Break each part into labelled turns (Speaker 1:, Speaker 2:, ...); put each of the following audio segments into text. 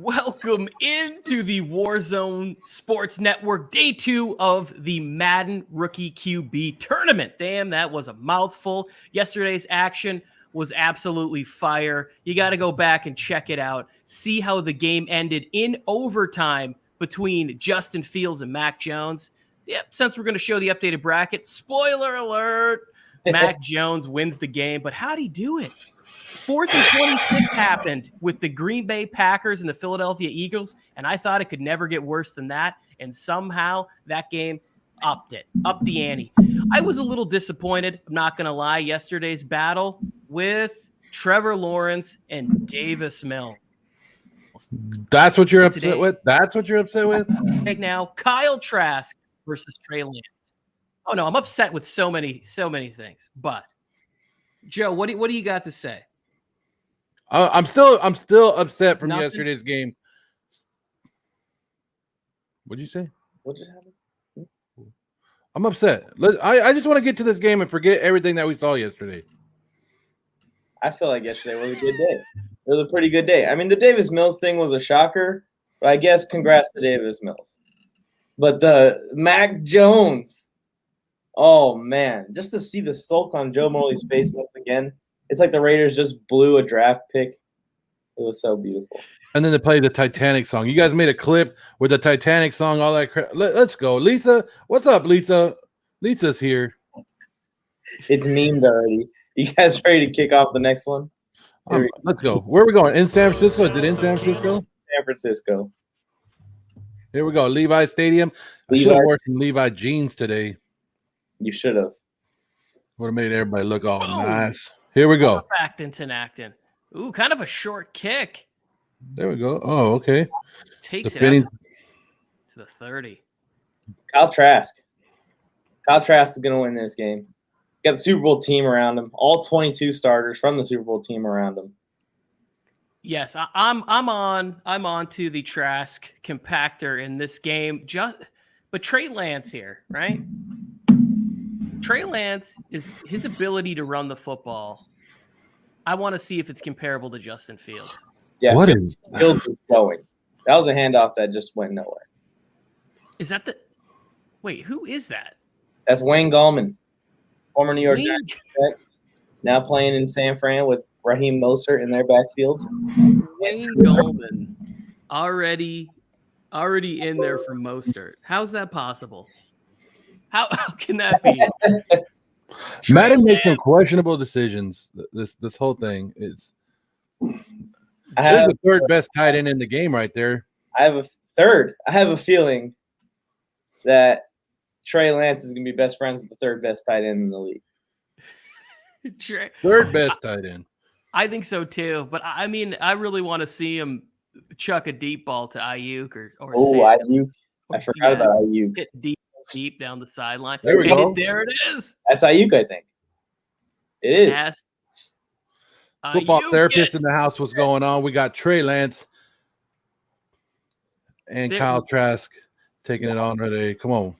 Speaker 1: Welcome into the Warzone Sports Network, day 2 of the Madden Rookie QB Tournament. Damn, that was a mouthful. Yesterday's action was absolutely fire. You got to go back and check it out. See how the game ended in overtime between Justin Fields and Mac Jones. Yep, since we're going to show the updated bracket, spoiler alert, Mac Jones wins the game. But how'd he do it? 4th and 26 happened with the Green Bay Packers and the Philadelphia Eagles, and I thought it could never get worse than that, and somehow that game upped the ante. I was a little disappointed, I'm not going to lie, yesterday's battle with Trevor Lawrence and Davis Mills.
Speaker 2: That's what you're upset with? That's what you're upset with?
Speaker 1: Right now, Kyle Trask versus Trey Lance. Oh, no, I'm upset with so many things. But, Joe, what do you got to say?
Speaker 2: I'm still upset from yesterday's game. What'd you say?
Speaker 3: What just happened?
Speaker 2: I'm upset. I just want to get to this game and forget everything that we saw yesterday.
Speaker 3: I feel like yesterday was a good day. It was a pretty good day. I mean, the Davis Mills thing was a shocker, but I guess congrats to Davis Mills. But the Mac Jones, oh, man, just to see the sulk on Joe Moley's face once again. It's like the Raiders just blew a draft pick. It was so beautiful.
Speaker 2: And then they played the Titanic song. You guys made a clip with the Titanic song, all that crap. Let's go. Lisa, what's up, Lisa? Lisa's here.
Speaker 3: It's memed already. You guys ready to kick off the next one?
Speaker 2: Let's go. Where are we going? In San Francisco? Is it in San Francisco?
Speaker 3: San Francisco.
Speaker 2: Here we go. Levi Stadium. I should have worn some Levi jeans today.
Speaker 3: You should have.
Speaker 2: Would have made everybody look all nice. Here we go.
Speaker 1: Acton. Ooh, kind of a short kick.
Speaker 2: There we go. Oh, okay.
Speaker 1: Takes it up to the 30.
Speaker 3: Kyle Trask. Kyle Trask is going to win this game. Got the Super Bowl team around him. All 22 starters from the Super Bowl team around him.
Speaker 1: Yes, I'm on to the Trask compactor in this game. But Trey Lance here, right? Trey Lance is his ability to run the football. I want to see if it's comparable to Justin Fields.
Speaker 3: Yeah, Fields is going. That was a handoff that just went nowhere.
Speaker 1: Is that the – wait, who is that?
Speaker 3: That's Wayne Gallman, former New York Giants, now playing in San Fran with Raheem Mostert in their backfield.
Speaker 1: Wayne Gallman already in there for Mostert. How's that possible? How can that be?
Speaker 2: Madden makes some questionable decisions. This whole thing is. There's the third best tight end in the game right there.
Speaker 3: I have a feeling that Trey Lance is going to be best friends with the third best tight end in the league.
Speaker 2: Third best tight end.
Speaker 1: I think so too. But I mean, I really want to see him chuck a deep ball to Ayuk or
Speaker 3: Ayuk. I forgot about Ayuk.
Speaker 1: Hit deep down the sideline.
Speaker 2: There we go.
Speaker 1: There it is.
Speaker 3: That's Ayuk, I think. It is.
Speaker 1: Yes.
Speaker 2: Football therapist in the house. What's going on? We got Trey Lance and Kyle Trask taking it on today. Come on.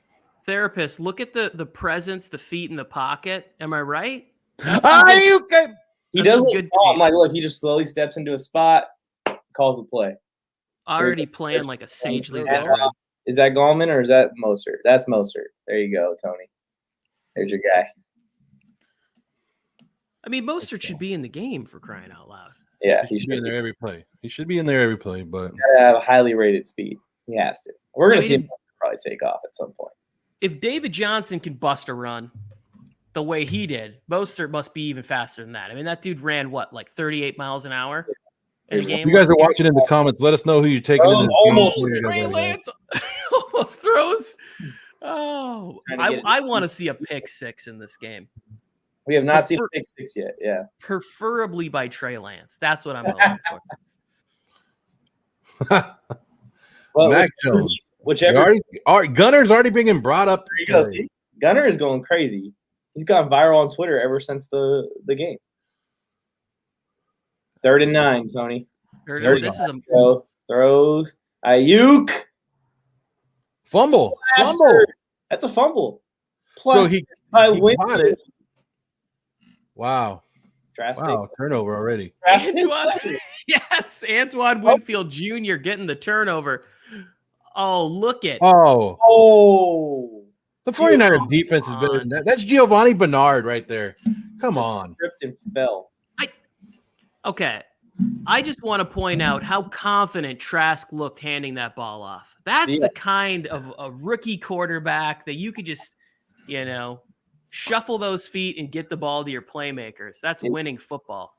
Speaker 1: Therapist, look at the presence, the feet in the pocket. Am I right?
Speaker 3: Ayuk. He doesn't call. I'm like, look, he just slowly steps into a spot, calls the play.
Speaker 1: Already playing like a sagely
Speaker 3: veteran. Is that Gallman or is that Mostert? That's Mostert. There you go, Tony. There's your guy.
Speaker 1: I mean, Mostert should be in the game for crying out loud.
Speaker 3: Yeah,
Speaker 2: he should be in there every play. He should be in there every play, but
Speaker 3: gotta have a highly rated speed. He has to. We're gonna see him probably take off at some point.
Speaker 1: If David Johnson can bust a run the way he did, Mostert must be even faster than that. I mean, that dude ran what, like 38 miles an hour in a game?
Speaker 2: You guys are watching in the comments. Let us know who you're taking.
Speaker 3: Almost
Speaker 1: Trey Lance almost throws. Oh, I want to see a pick six in this game.
Speaker 3: We have not seen a pick six yet. Yeah.
Speaker 1: Preferably by Trey Lance. That's what I'm hoping for.
Speaker 3: Well,
Speaker 2: Mac Jones.
Speaker 3: whichever.
Speaker 2: Gunner's already being brought up.
Speaker 3: There you go. See? Gunner is going crazy. He's gone viral on Twitter ever since the game. 3rd and 9, Tony.
Speaker 1: This is a
Speaker 3: throws. Ayuk.
Speaker 2: Fumble.
Speaker 3: That's a fumble.
Speaker 2: Plus, so he caught it. Wow.
Speaker 3: Drastic.
Speaker 2: Wow, turnover already.
Speaker 1: Yes, Antoine Winfield Jr. getting the turnover. Oh, look at.
Speaker 3: Oh.
Speaker 2: The 49ers defense is better than that. That's Giovanni Bernard right there. Come on.
Speaker 3: Tripped and fell.
Speaker 1: Okay. I just want to point out how confident Trask looked handing that ball off. That's the kind of a rookie quarterback that you could just, shuffle those feet and get the ball to your playmakers. That's winning football.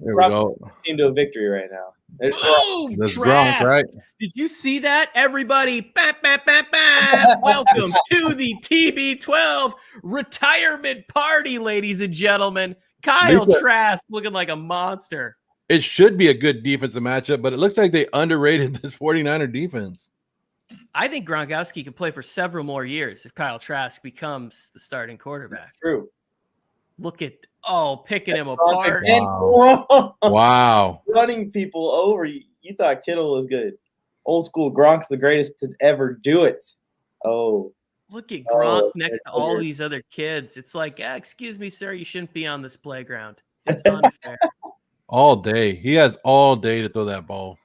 Speaker 2: There we go.
Speaker 3: Into a victory right now. There's
Speaker 2: Gronk, right?
Speaker 1: Did you see that? Everybody, welcome to the TB12 retirement party, ladies and gentlemen. Kyle Trask looking like a monster.
Speaker 2: It should be a good defensive matchup, but it looks like they underrated this 49er defense.
Speaker 1: I think Gronkowski could play for several more years if Kyle Trask becomes the starting quarterback.
Speaker 3: True.
Speaker 1: Look at picking him apart.
Speaker 2: Wow.
Speaker 3: Running people over. You thought Kittle was good. Old school Gronk's the greatest to ever do it. Oh.
Speaker 1: Look at Gronk next to all these other kids. It's like, excuse me, sir, you shouldn't be on this playground. It's unfair.
Speaker 2: All day. He has all day to throw that ball.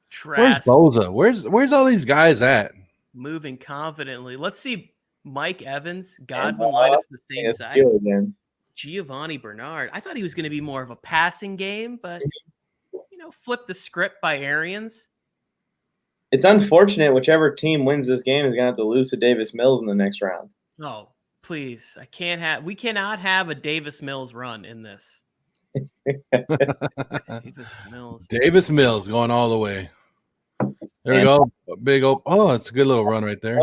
Speaker 1: Trask.
Speaker 2: Where's Boza? Where's all these guys at?
Speaker 1: Moving confidently. Let's see Mike Evans, Godwin line up the same side. Giovanni Bernard. I thought he was going to be more of a passing game, but flip the script by Arians.
Speaker 3: It's unfortunate whichever team wins this game is going to have to lose to Davis Mills in the next round.
Speaker 1: Oh, please. We cannot have a Davis Mills run in this.
Speaker 2: Davis Mills going all the way. There we go. It's a good little run right there.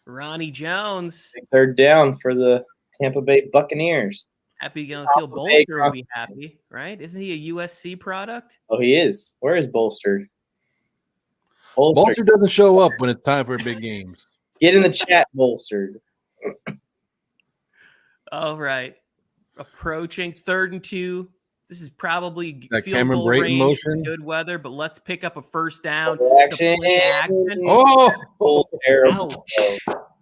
Speaker 1: Ronnie Jones.
Speaker 3: 3rd down for the Tampa Bay Buccaneers.
Speaker 1: Happy going to feel Bolster will be happy, right? Isn't he a USC product?
Speaker 3: Oh, he is. Where is Bolster?
Speaker 2: Bolster doesn't show up when it's time for big games.
Speaker 3: Get in the chat, Bolstered.
Speaker 1: All right. Approaching 3rd and 2. This is probably
Speaker 2: that
Speaker 1: field
Speaker 2: Cameron
Speaker 1: goal
Speaker 2: Brayton
Speaker 1: range,
Speaker 2: motion.
Speaker 1: Good weather, but let's pick up a first down.
Speaker 3: Action.
Speaker 2: Oh,
Speaker 3: terrible.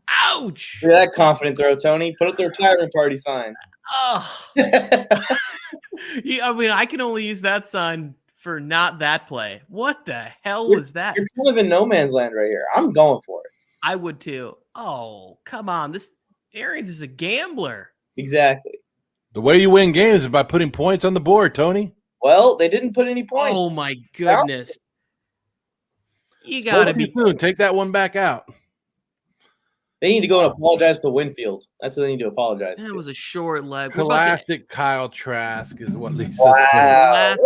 Speaker 1: Ouch.
Speaker 3: Look at that confident throw, Tony. Put up the retirement party sign.
Speaker 1: Oh. I can only use that sign for not that play. What the hell was that?
Speaker 3: You're kind of in no man's land right here. I'm going for it.
Speaker 1: I would too. Oh, come on. This Arians is a gambler.
Speaker 3: Exactly.
Speaker 2: The way you win games is by putting points on the board, Tony.
Speaker 3: Well, they didn't put any points.
Speaker 1: Oh, my goodness. You got to be
Speaker 2: soon. Take that one back out.
Speaker 3: They need to go and apologize to Winfield. That's what they need to apologize to.
Speaker 1: That was a short leg.
Speaker 2: Classic Kyle Trask is what Lisa
Speaker 1: said. Last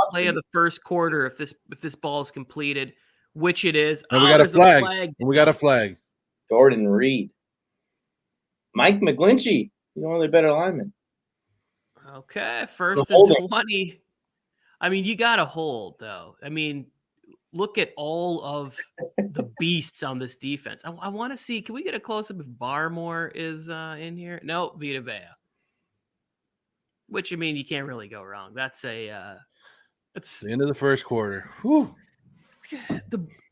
Speaker 1: play of the first quarter, if this ball is completed, which it is.
Speaker 2: And we got a flag. We got a flag.
Speaker 3: Jordan Reed. Mike McGlinchey. He's one of their better linemen.
Speaker 1: Okay, 1st and 20. I mean, you got to hold, though. I mean, look at all of the beasts on this defense. I want to see. Can we get a close-up if Barmore is in here? No, Vita Vea. Which, I mean, you can't really go wrong. That's it's
Speaker 2: the end of the first quarter. Whew.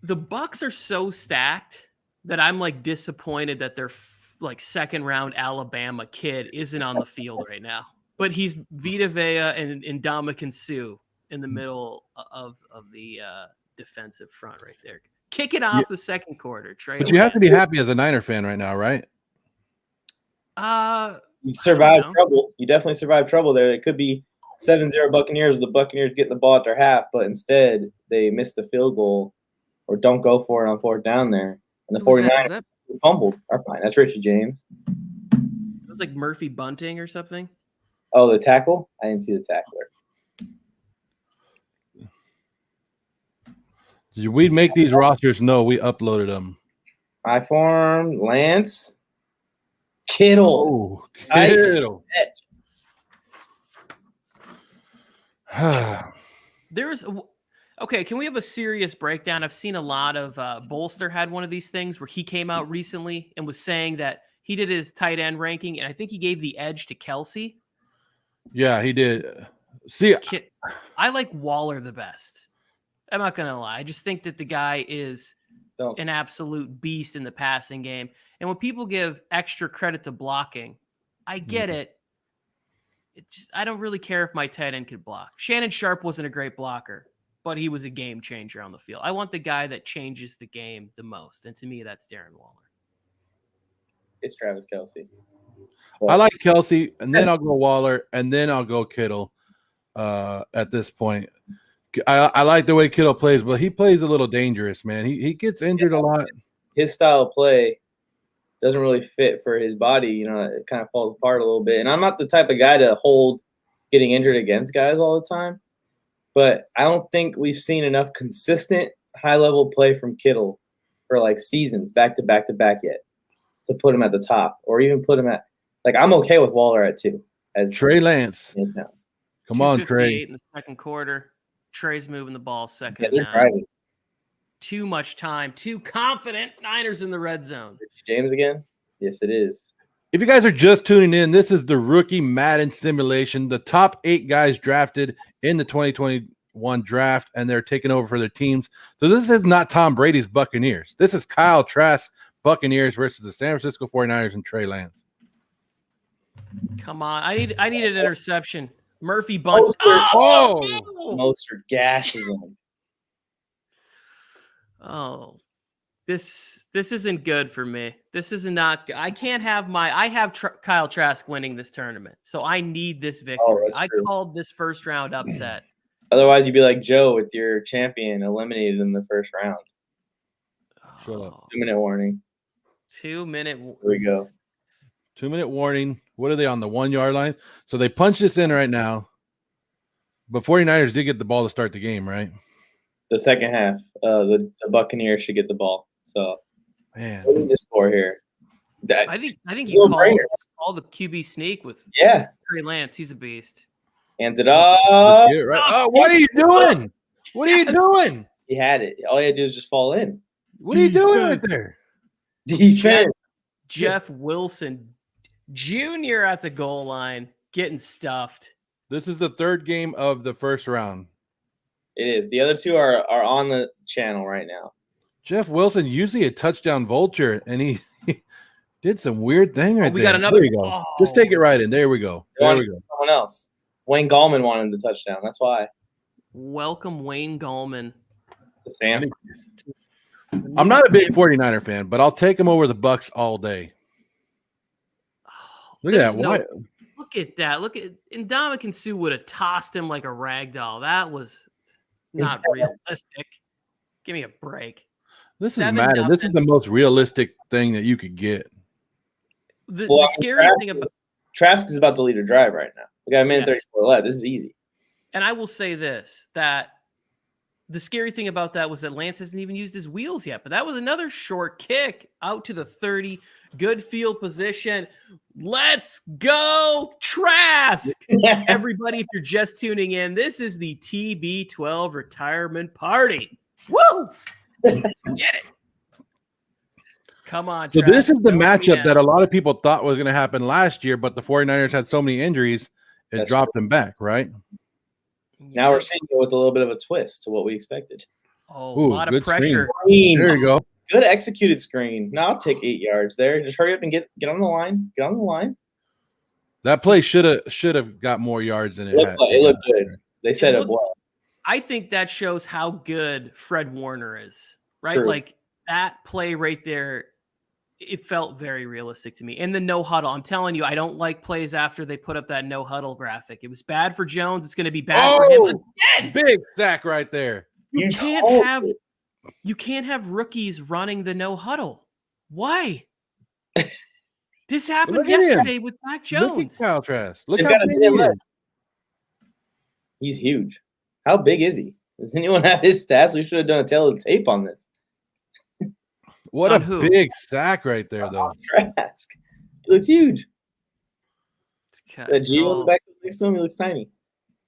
Speaker 1: The Bucks are so stacked that I'm like disappointed that their like 2nd-round Alabama kid isn't on the field right now. But he's Vita Vea and Ndamukong Suh in the middle of the defensive front right there. Kick it off the second quarter, Trey.
Speaker 2: But you have to be happy as a Niner fan right now, right?
Speaker 3: You survived trouble. You definitely survived trouble there. It could be 7-0 Buccaneers, the Buccaneers getting the ball at their half, but instead they missed the field goal or don't go for it on 4th down there. And the 49ers fumbled. Are fine. That's Richie James.
Speaker 1: It was like Murphy Bunting or something.
Speaker 3: Oh, the tackle? I didn't see the tackler.
Speaker 2: Did we make these rosters? No, we uploaded them.
Speaker 3: I formed Lance. Kittle.
Speaker 2: Oh, Kittle.
Speaker 1: Okay, can we have a serious breakdown? I've seen a lot of Bolster had one of these things where he came out recently and was saying that he did his tight end ranking, and I think he gave the edge to Kelsey.
Speaker 2: Yeah, he did. See,
Speaker 1: I like Waller the best. I'm not going to lie. I just think that the guy is an absolute beast in the passing game. And when people give extra credit to blocking, I get it. I don't really care if my tight end could block. Shannon Sharp wasn't a great blocker, but he was a game changer on the field. I want the guy that changes the game the most. And to me, that's Darren Waller.
Speaker 3: It's Travis Kelce.
Speaker 2: I like Kelsey, and then I'll go Waller, and then I'll go Kittle at this point. I like the way Kittle plays, but he plays a little dangerous, man. He gets injured a lot.
Speaker 3: His style of play doesn't really fit for his body. You know, it kind of falls apart a little bit. And I'm not the type of guy to hold getting injured against guys all the time. But I don't think we've seen enough consistent high-level play from Kittle for, like, seasons back to back to back yet to put him at the top or even put him at – like, I'm okay with Waller at 2. As
Speaker 2: Trey Lance. Come on, Trey.
Speaker 1: In the second quarter. Trey's moving the ball second.
Speaker 3: Yeah, they're driving.
Speaker 1: Too much time. Too confident. Niners in the red zone.
Speaker 3: James again? Yes, it is.
Speaker 2: If you guys are just tuning in, this is the rookie Madden simulation. The top 8 guys drafted in the 2021 draft, and they're taking over for their teams. So this is not Tom Brady's Buccaneers. This is Kyle Trask Buccaneers versus the San Francisco 49ers and Trey Lance.
Speaker 1: Come on. I need an interception. Murphy bunts.
Speaker 3: Mostert gashes him.
Speaker 1: Oh, this isn't good for me. This is not. I can't have I have Kyle Trask winning this tournament, so I need this victory. I called this first round upset.
Speaker 3: Otherwise, you'd be like Joe with your champion eliminated in the first round.
Speaker 2: Shut up.
Speaker 3: 2-minute warning.
Speaker 1: 2-minute.
Speaker 3: Here we go.
Speaker 2: 2-minute warning. What are they on the 1-yard line? So they punch this in right now. But 49ers did get the ball to start the game, right?
Speaker 3: The second half, the Buccaneers should get the ball. So,
Speaker 2: man,
Speaker 3: what is the score here?
Speaker 1: I think you call the QB sneak with Trey Lance. He's a beast.
Speaker 3: Hands it up.
Speaker 2: Right. Oh, what are you doing? What are you doing?
Speaker 3: He had it. All he had to do is just fall in.
Speaker 2: What are you doing right there?
Speaker 3: Defense.
Speaker 1: Jeff Wilson Jr. at the goal line getting stuffed.
Speaker 2: This is the third game of the first round.
Speaker 3: It is. The other two are on the channel right now.
Speaker 2: Jeff Wilson, usually a touchdown vulture, and he did some weird thing right there.
Speaker 1: We got another.
Speaker 2: There you go. Oh. Just take it right in. There we go. There we go.
Speaker 3: Someone else. Wayne Gallman wanted the touchdown. That's why.
Speaker 1: Welcome, Wayne Gallman.
Speaker 3: Sam.
Speaker 2: I'm not a big 49er fan, but I'll take him over the Bucks all day. Look at that.
Speaker 1: Look at that. Look at Ndamukong Suh would have tossed him like a rag doll. That was not realistic. Give me a break.
Speaker 2: This is Madden. This is the most realistic thing that you could get.
Speaker 1: The scary thing about
Speaker 3: Trask is about to lead a drive right now. We got a minute 34 left. This is easy.
Speaker 1: And I will say this, that the scary thing about that was that Lance hasn't even used his wheels yet. But that was another short kick out to the 30. Good field position. Let's go, Trask. Everybody, if you're just tuning in, this is the TB12 retirement party. Woo! Get it. Come on,
Speaker 2: Trask. So this is the matchup that a lot of people thought was going to happen last year, but the 49ers had so many injuries, it dropped them back, right?
Speaker 3: Now we're seeing it with a little bit of a twist to what we expected.
Speaker 1: Oh, a lot of pressure.
Speaker 2: There you go.
Speaker 3: Good executed screen. Now I'll take 8 yards there. Just hurry up and get on the line. Get on the line.
Speaker 2: That play should have got more yards than it had.
Speaker 3: It looked good. They set up well.
Speaker 1: I think that shows how good Fred Warner is, right?
Speaker 3: True.
Speaker 1: Like that play right there, it felt very realistic to me. And the no huddle. I'm telling you, I don't like plays after they put up that no huddle graphic. It was bad for Jones. It's going to be bad for him again.
Speaker 2: Big sack right there.
Speaker 1: You can't have rookies running the no huddle. Why? This happened yesterday with Mac Jones.
Speaker 2: Look at Kyle Trask. Look how big he is.
Speaker 3: He's huge. How big is he? Does anyone have his stats? We should have done a tail of tape on this.
Speaker 2: What a big sack right there, though.
Speaker 3: Trask. He looks huge.
Speaker 1: Okay,
Speaker 3: Gio on the back next to him, he looks tiny.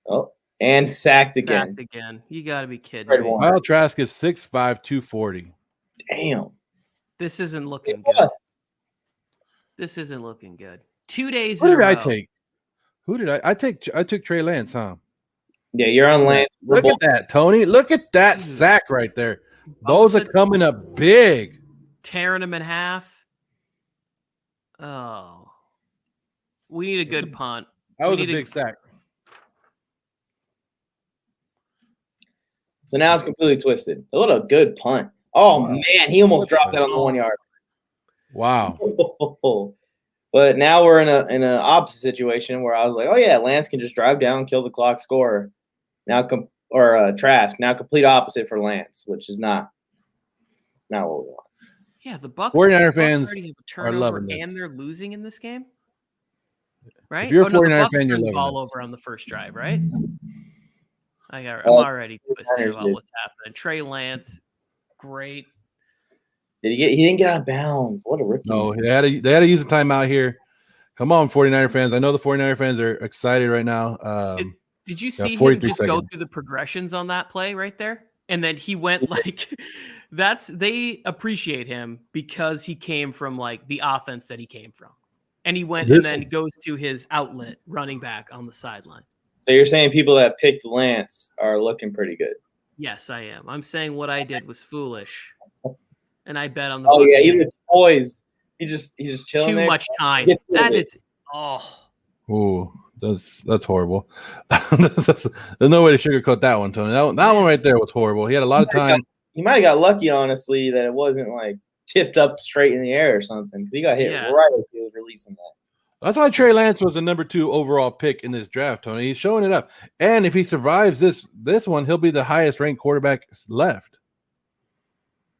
Speaker 3: Oh, And sacked again.
Speaker 1: Sacked again. You got to be kidding
Speaker 3: Fred
Speaker 1: me.
Speaker 3: Warner.
Speaker 2: Kyle Trask is 6'5", 240.
Speaker 3: Damn.
Speaker 1: This isn't looking
Speaker 3: What?
Speaker 1: good. This isn't looking good. 2 days
Speaker 2: Who
Speaker 1: in a
Speaker 2: did
Speaker 1: row.
Speaker 2: I take? Who did I take? I took Trey Lance, huh?
Speaker 3: Yeah, you're on Lance.
Speaker 2: Look at that, Tony. Look at that sack right there. Those are coming up big.
Speaker 1: Tearing him in half. Oh. We need a good punt.
Speaker 2: That was a big sack.
Speaker 3: So now it's completely twisted. What a good punt. Oh, man. He almost dropped that on the 1 yard.
Speaker 2: Wow.
Speaker 3: But now we're in an opposite situation where I was like, oh, yeah, Lance can just drive down, kill the clock, score. Now, Trask. Now complete opposite for Lance, which is not what we want.
Speaker 1: Yeah, the Bucks
Speaker 2: 49er fans
Speaker 1: already have a
Speaker 2: are
Speaker 1: turnover
Speaker 2: loving this.
Speaker 1: and they're losing in this game. Right?
Speaker 2: If you're a
Speaker 1: the
Speaker 2: 49er
Speaker 1: Bucks
Speaker 2: fan, you're
Speaker 1: turned the
Speaker 2: loving
Speaker 1: ball
Speaker 2: this.
Speaker 1: over on the first drive, right? I'm already twisted about what's happening. Trey Lance, great.
Speaker 3: He didn't get out of bounds. What a rookie.
Speaker 2: No, they had to use a timeout here. Come on, 49er fans. I know the 49er fans are excited right now.
Speaker 1: Did you see him
Speaker 2: 43
Speaker 1: just go
Speaker 2: seconds.
Speaker 1: through the progressions on that play right there? And then he went like they appreciate him because he came from like the offense that he came from. And he went and then goes to his outlet running back on the sideline.
Speaker 3: So you're saying people that picked Lance are looking pretty good?
Speaker 1: Yes, I am. I'm saying what I did was foolish. And I bet on the
Speaker 3: Buccaneers. Yeah, he looks poised. He's just chilling
Speaker 1: too
Speaker 3: there.
Speaker 1: much time. That is
Speaker 2: Ooh, that's horrible. There's no way to sugarcoat that one, Tony. That one right there was horrible. He had a lot of time.
Speaker 3: He might have got lucky, honestly, that it wasn't like tipped up straight in the air or something, because he got hit right as he was releasing that.
Speaker 2: That's why Trey Lance was the number 2 overall pick in this draft, Tony. He's showing it up. And if he survives this one, he'll be the highest ranked quarterback left.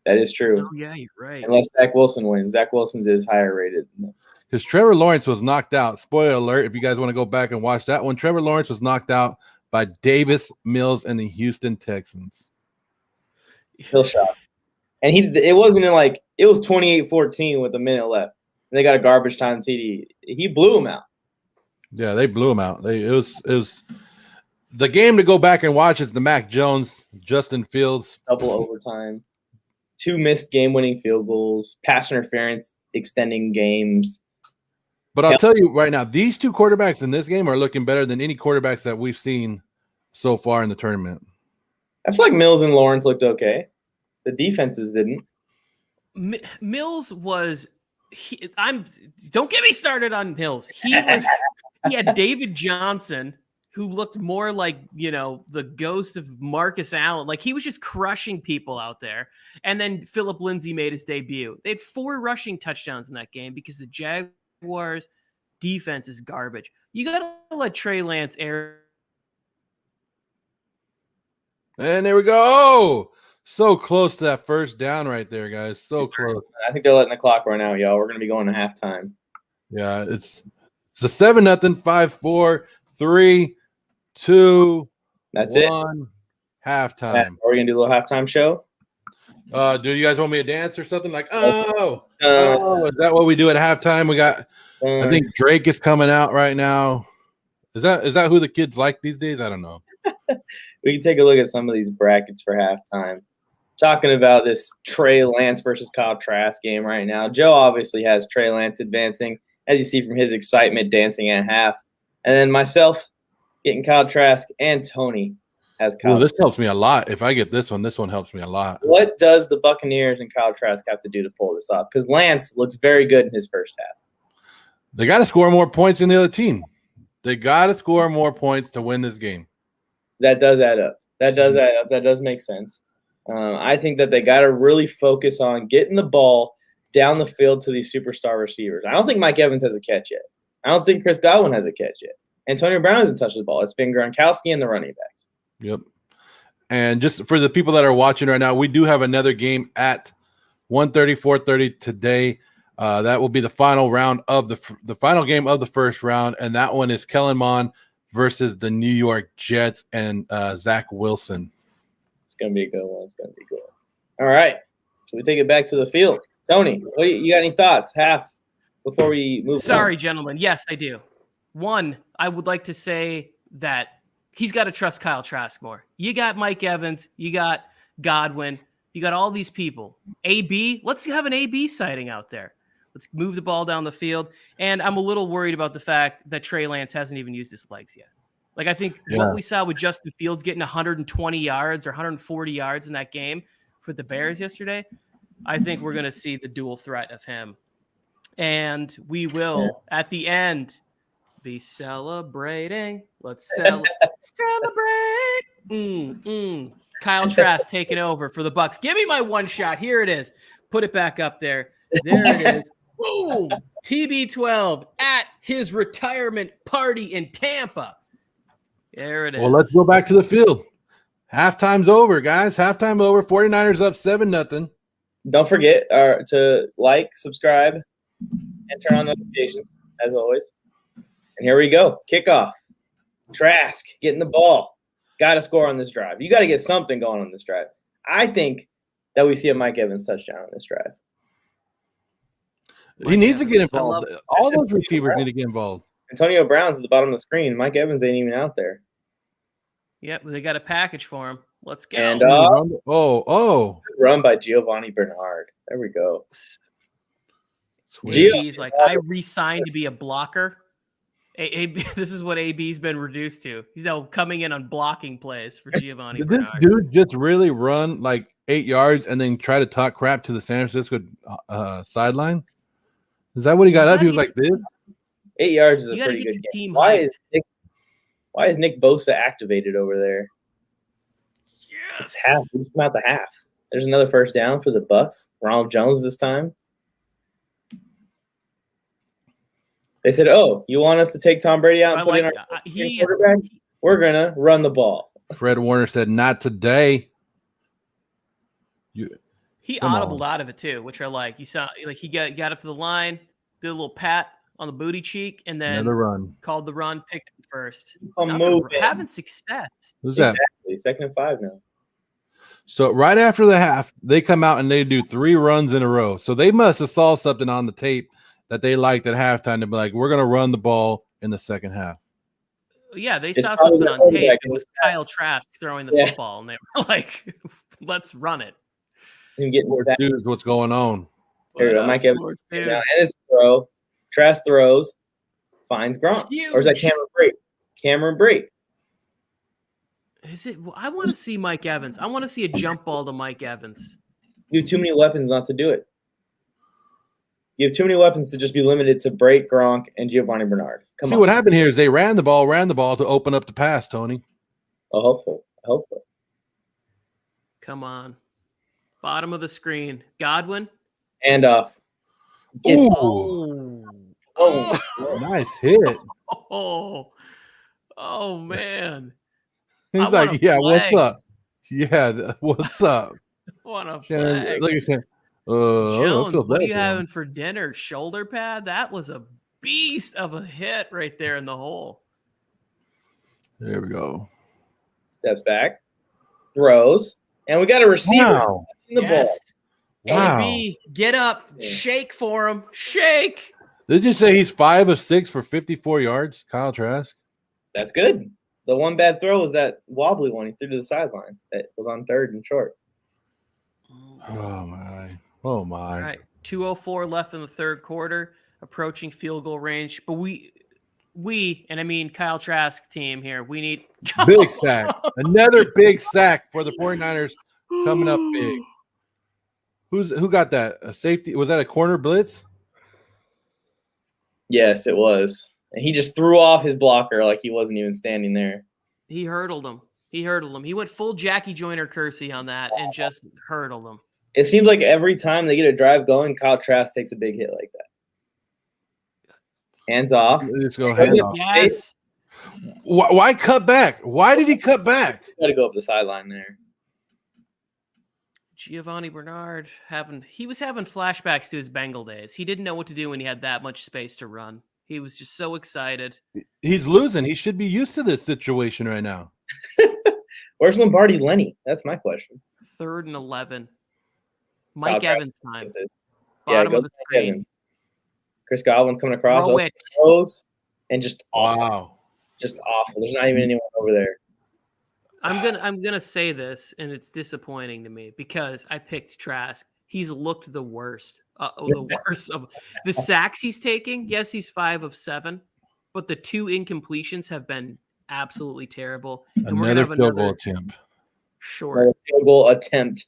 Speaker 3: That is true.
Speaker 1: Oh, yeah, you're right.
Speaker 3: Unless Zach Wilson wins. Zach Wilson is higher rated.
Speaker 2: Because Trevor Lawrence was knocked out. Spoiler alert, if you guys want to go back and watch that one, Trevor Lawrence was knocked out by Davis Mills and the Houston Texans.
Speaker 3: Still shocked. And it wasn't like it was 28-14 with a minute left. And they got a garbage time TD. He blew him out.
Speaker 2: Yeah, they blew him out. It was the game to go back and watch is the Mac Jones, Justin Fields.
Speaker 3: Double overtime. 2 missed game-winning field goals. Pass interference extending games.
Speaker 2: But I'll tell you right now, these 2 quarterbacks in this game are looking better than any quarterbacks that we've seen so far in the tournament.
Speaker 3: I feel like Mills and Lawrence looked okay. The defenses didn't.
Speaker 1: Mills was don't get me started on Mills. He had David Johnson, who looked more like, the ghost of Marcus Allen. Like, he was just crushing people out there. And then Phillip Lindsay made his debut. They had 4 rushing touchdowns in that game because the Jaguars defense is garbage. You got to let Trey Lance air.
Speaker 2: And there we go. Oh, so close to that first down right there, guys. So close.
Speaker 3: I think they're letting the clock run out, y'all. We're going to be going to halftime.
Speaker 2: Yeah, it's a 7-0, 5-4, 3, 2,
Speaker 3: That's
Speaker 2: 1, halftime.
Speaker 3: Are we going to do a little halftime show?
Speaker 2: Do you guys want me to dance or something? Like, is that what we do at halftime? We got, I think Drake is coming out right now. Is that who the kids like these days? I don't know.
Speaker 3: We can take a look at some of these brackets for halftime. Talking about this Trey Lance versus Kyle Trask game right now. Joe obviously has Trey Lance advancing, as you see from his excitement dancing at half. And then myself getting Kyle Trask, and Tony has Kyle.
Speaker 2: Well, this helps me a lot. If I get this one helps me a lot.
Speaker 3: What does the Buccaneers and Kyle Trask have to do to pull this off? Because Lance looks very good in his first half.
Speaker 2: They got to score more points than the other team. They got to score more points to win this game.
Speaker 3: That does add up. That does make sense. I think that they got to really focus on getting the ball down the field to these superstar receivers. I don't think Mike Evans has a catch yet. I don't think Chris Godwin has a catch yet. Antonio Brown hasn't touched the ball. It's been Gronkowski and the running backs.
Speaker 2: Yep. And just for the people that are watching right now, we do have another game at 1:30, 4:30 today. That will be the final round of the final game of the first round, and that one is Kellen Mond versus the New York Jets and Zach Wilson.
Speaker 3: It's going to be a good one. All right. Should we take it back to the field? Tony, you got any thoughts? Before we move
Speaker 1: Sorry, gentlemen. Yes, I do. One, I would like to say that he's got to trust Kyle Trask more. You got Mike Evans, you got Godwin, you got all these people. AB, let's have an AB sighting out there. Let's move the ball down the field. And I'm a little worried about the fact that Trey Lance hasn't even used his legs yet. Like, I think what we saw with Justin Fields getting 120 yards or 140 yards in that game for the Bears yesterday, I think we're going to see the dual threat of him. And we will, at the end, be celebrating. Let's celebrate. Kyle Trask taking over for the Bucs. Give me my one shot. Here it is. Put it back up there. There it is. Boom. TB12 at his retirement party in Tampa. There it is.
Speaker 2: Well, let's go back to the field. Halftime's over, guys. Halftime over. 49ers up 7-0.
Speaker 3: Don't forget to like, subscribe, and turn on notifications, as always. And here we go. Kickoff. Trask getting the ball. Got to score on this drive. You got to get something going on this drive. I think that we see a Mike Evans touchdown on this drive.
Speaker 2: He needs to get involved. All those receivers need to get involved.
Speaker 3: Antonio Brown's at the bottom of the screen. Mike Evans ain't even out there.
Speaker 1: Yep, they got a package for him. Let's go.
Speaker 3: And run by Giovanni Bernard. There we go.
Speaker 1: AB's like, I re-signed to be a blocker. This is what AB's been reduced to. He's now coming in on blocking plays for Giovanni Bernard.
Speaker 2: Did this dude just really run like 8 yards and then try to talk crap to the San Francisco sideline? Is that what he got up? He was like this?
Speaker 3: 8 yards is a pretty good game. Why is Nick Bosa activated over there?
Speaker 1: Yes.
Speaker 3: It's half. It's about the half. There's another first down for the Bucs. Ronald Jones this time. They said, "Oh, you want us to take Tom Brady out and put in our quarterback? We're gonna run the ball."
Speaker 2: Fred Warner said, "Not today."
Speaker 1: He audibled out of it too, which I like. You saw, like, he got up to the line, did a little pat on the booty cheek, and then called the run, picked it first. Having success.
Speaker 2: Who's that?
Speaker 3: Exactly. 2nd and 5 now.
Speaker 2: So right after the half, they come out and they do 3 runs in a row. So they must have saw something on the tape that they liked at halftime to be like, we're going to run the ball in the second half.
Speaker 1: Yeah, they saw something on tape. It was Kyle Trask throwing the football, and they were like, let's run it.
Speaker 2: Dudes, what's going on?
Speaker 3: Here we go. Mike Evans. And his throw. Trask throws. Finds Gronk. Or is that Cameron Brate? Cameron Brate.
Speaker 1: Is it? I want to see Mike Evans. I want to see a jump ball to Mike Evans.
Speaker 3: You have too many weapons not to do it. You have too many weapons to just be limited to Brate, Gronk, and Giovanni Bernard.
Speaker 2: See, what happened here is they ran the ball to open up the pass, Tony.
Speaker 3: Oh, hopefully.
Speaker 1: Come on. Bottom of the screen. Godwin.
Speaker 3: And off.
Speaker 2: Oh, nice hit.
Speaker 1: Oh, man.
Speaker 2: He's like, yeah, what's up? Yeah, what's up?
Speaker 1: What a flag.
Speaker 2: Look at him.
Speaker 1: Jones, what are you having for dinner? Shoulder pad? That was a beast of a hit right there in the hole.
Speaker 2: There we go.
Speaker 3: Steps back. Throws. And we got a receiver in the ball.
Speaker 2: Wow.
Speaker 1: AB, get up. Shake for him. Shake.
Speaker 2: Did you say he's 5 of 6 for 54 yards, Kyle Trask?
Speaker 3: That's good. The one bad throw was that wobbly one he threw to the sideline that was on 3rd and short.
Speaker 2: Oh, my.
Speaker 1: All right. 2:04 left in the 3rd quarter, approaching field goal range. But we, and I mean Kyle Trask team here, we need
Speaker 2: big sack. Another big sack for the 49ers coming up big. Who got that? A safety? Was that a corner blitz?
Speaker 3: Yes, it was. And he just threw off his blocker like he wasn't even standing there.
Speaker 1: He hurdled him. He went full Jackie Joyner Kersey on that and just hurdled him.
Speaker 3: It seems like every time they get a drive going, Kyle Trask takes a big hit like that. Hands off.
Speaker 2: Let's go hands off.
Speaker 1: Yes.
Speaker 2: Why cut back? Why did he cut back?
Speaker 3: Got to go up the sideline there.
Speaker 1: Giovanni Bernard he was having flashbacks to his Bengal days. He didn't know what to do when he had that much space to run. He was just so excited.
Speaker 2: He's losing. He should be used to this situation right now.
Speaker 3: Where's Lombardi Lenny? That's my question.
Speaker 1: 3rd and 11. Mike Evans time.
Speaker 3: Bottom of the screen. Chris Godwin's coming across. Throws and just awful.
Speaker 2: Wow.
Speaker 3: Just awful. There's not even anyone over there.
Speaker 1: I'm gonna say this, and it's disappointing to me because I picked Trask. He's looked the worst. The worst of the sacks he's taking. Yes, he's 5 of 7, but the 2 incompletions have been absolutely terrible. And we're gonna
Speaker 2: Another
Speaker 1: have
Speaker 2: field goal
Speaker 1: another
Speaker 2: attempt.
Speaker 1: short
Speaker 3: Another field goal attempt.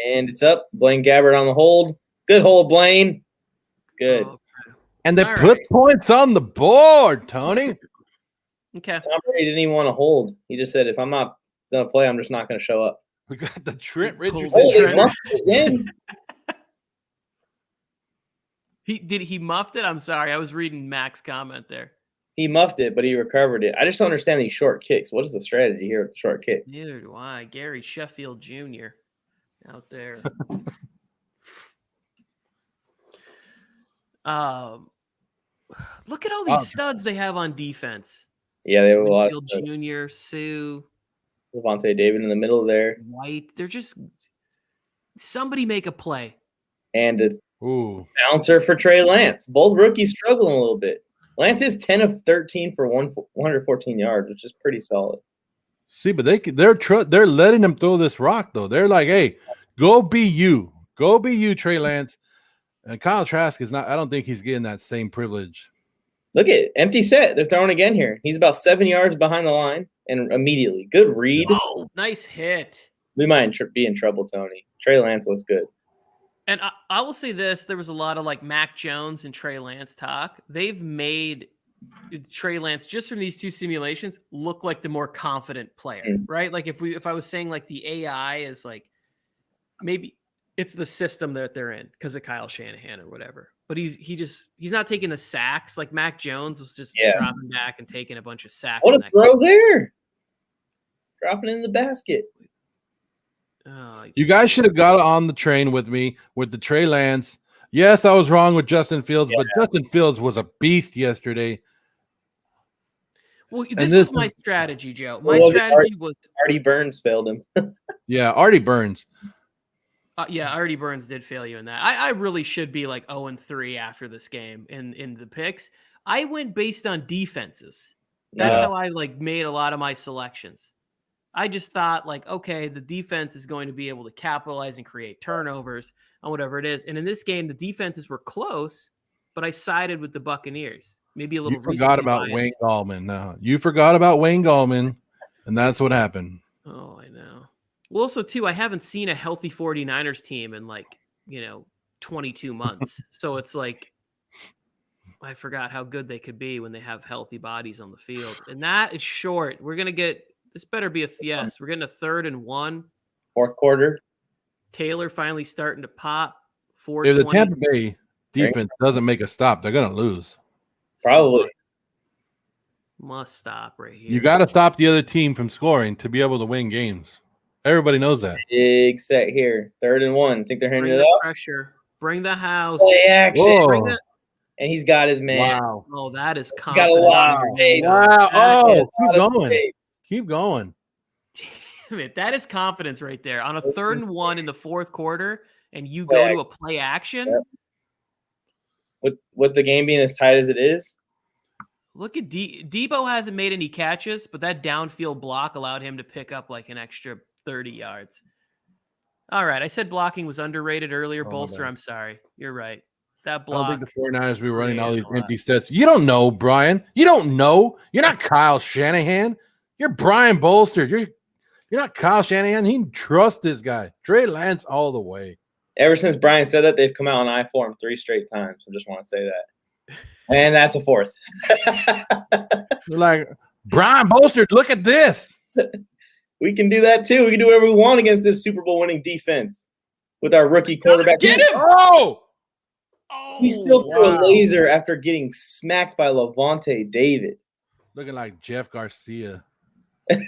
Speaker 3: And it's up. Blaine Gabbert on the hold. Good hold, Blaine. It's good.
Speaker 1: Oh,
Speaker 2: And they
Speaker 1: All
Speaker 2: put
Speaker 1: right.
Speaker 2: points on the board, Tony.
Speaker 1: okay.
Speaker 3: Tom Brady didn't even want to hold. He just said, if I'm not going to play, I'm just not going to show up.
Speaker 2: We got the Trent
Speaker 1: Pulled
Speaker 2: Richardson.
Speaker 1: the
Speaker 3: Oh, they
Speaker 1: Trent.
Speaker 3: muffed it again.
Speaker 1: He muffed it. I'm sorry. I was reading Mac's comment there.
Speaker 3: He muffed it, but he recovered it. I just don't understand these short kicks. What is the strategy here with the short kicks?
Speaker 1: Neither do I. Gary Sheffield Jr. out there. Look at all these studs they have on defense.
Speaker 3: Yeah, they have a lot of
Speaker 1: Winfield Jr., Sue,
Speaker 3: Levante David in the middle there.
Speaker 1: White. They're just somebody make a play.
Speaker 3: And a
Speaker 2: Ooh.
Speaker 3: bouncer for Trey Lance. Both rookies struggling a little bit. Lance is 10 of 13 for 114 yards, which is pretty solid.
Speaker 2: See, but they're letting him throw this rock though. They're like, hey, go be you, Trey Lance. And Kyle Trask is not. I don't think he's getting that same privilege.
Speaker 3: Look at empty set. They're throwing again here. He's about 7 yards behind the line, and immediately good read.
Speaker 1: Oh, nice hit.
Speaker 3: We might be in trouble, Tony. Trey Lance looks good.
Speaker 1: And I will say this: there was a lot of like Mac Jones and Trey Lance talk. They've made Trey Lance just from these 2 simulations look like the more confident player, right? Like if I was saying like the AI is like maybe it's the system that they're in because of Kyle Shanahan or whatever. But he's not taking the sacks like Mac Jones was just dropping back and taking a bunch of sacks.
Speaker 3: What a throw there! Dropping in the basket.
Speaker 2: You guys should have got on the train with me with the Trey Lance. Yes, I was wrong with Justin Fields, but Justin Fields was a beast yesterday.
Speaker 1: Well, this was my strategy, Joe. My strategy was
Speaker 3: Artie Burns failed him.
Speaker 2: Yeah, Artie Burns.
Speaker 1: Artie Burns did fail you in that. I really should be like 0-3 after this game in the picks. I went based on defenses. That's how I like made a lot of my selections. I just thought like, okay, the defense is going to be able to capitalize and create turnovers on whatever it is. And in this game, the defenses were close, but I sided with the Buccaneers. Maybe a little.
Speaker 2: You forgot about Wayne Gallman. No, you forgot about Wayne Gallman, and that's what happened.
Speaker 1: Oh, I know. Well, also too, I haven't seen a healthy 49ers team in like 22 months. So it's like I forgot how good they could be when they have healthy bodies on the field. And that is short. We're gonna get. This better be a yes. We're getting a 3rd and 1.
Speaker 3: Fourth quarter.
Speaker 1: Taylor finally starting to pop.
Speaker 2: If the Tampa Bay defense doesn't make a stop, they're going to lose.
Speaker 3: Probably.
Speaker 1: Must stop right here.
Speaker 2: You got to stop the other team from scoring to be able to win games. Everybody knows that.
Speaker 3: Big set here. 3rd and 1. Think they're handing it up?
Speaker 1: Pressure. Bring the house.
Speaker 3: Play action.
Speaker 2: And
Speaker 3: he's got his man.
Speaker 2: Wow.
Speaker 1: Oh, that is
Speaker 3: got a lot of space.
Speaker 2: Wow. Oh, keep going.
Speaker 3: Space.
Speaker 2: Keep going.
Speaker 1: Damn it. That is confidence right there. On a 3rd and 1 in the 4th quarter, and you go to a play action.
Speaker 3: Yep. With the game being as tight as it is.
Speaker 1: Look at Debo hasn't made any catches, but that downfield block allowed him to pick up like an extra 30 yards. All right. I said blocking was underrated earlier. Bolster, I'm sorry. You're right. That block.
Speaker 2: I don't think the 49ers be running all these empty sets. You don't know, Brian. You don't know. You're not Kyle Shanahan. You're Brian Bolster. You're not Kyle Shanahan. He trusts this guy. Trey Lance all the way.
Speaker 3: Ever since Brian said that, they've come out on I-form 3 straight times. I just want to say that. And that's a 4th.
Speaker 2: They're like, Brian Bolster, look at this.
Speaker 3: We can do that too. We can do whatever we want against this Super Bowl winning defense with our rookie quarterback.
Speaker 1: Get him!
Speaker 2: Oh!
Speaker 3: He still threw a laser after getting smacked by Levante David.
Speaker 2: Looking like Jeff Garcia. Dude,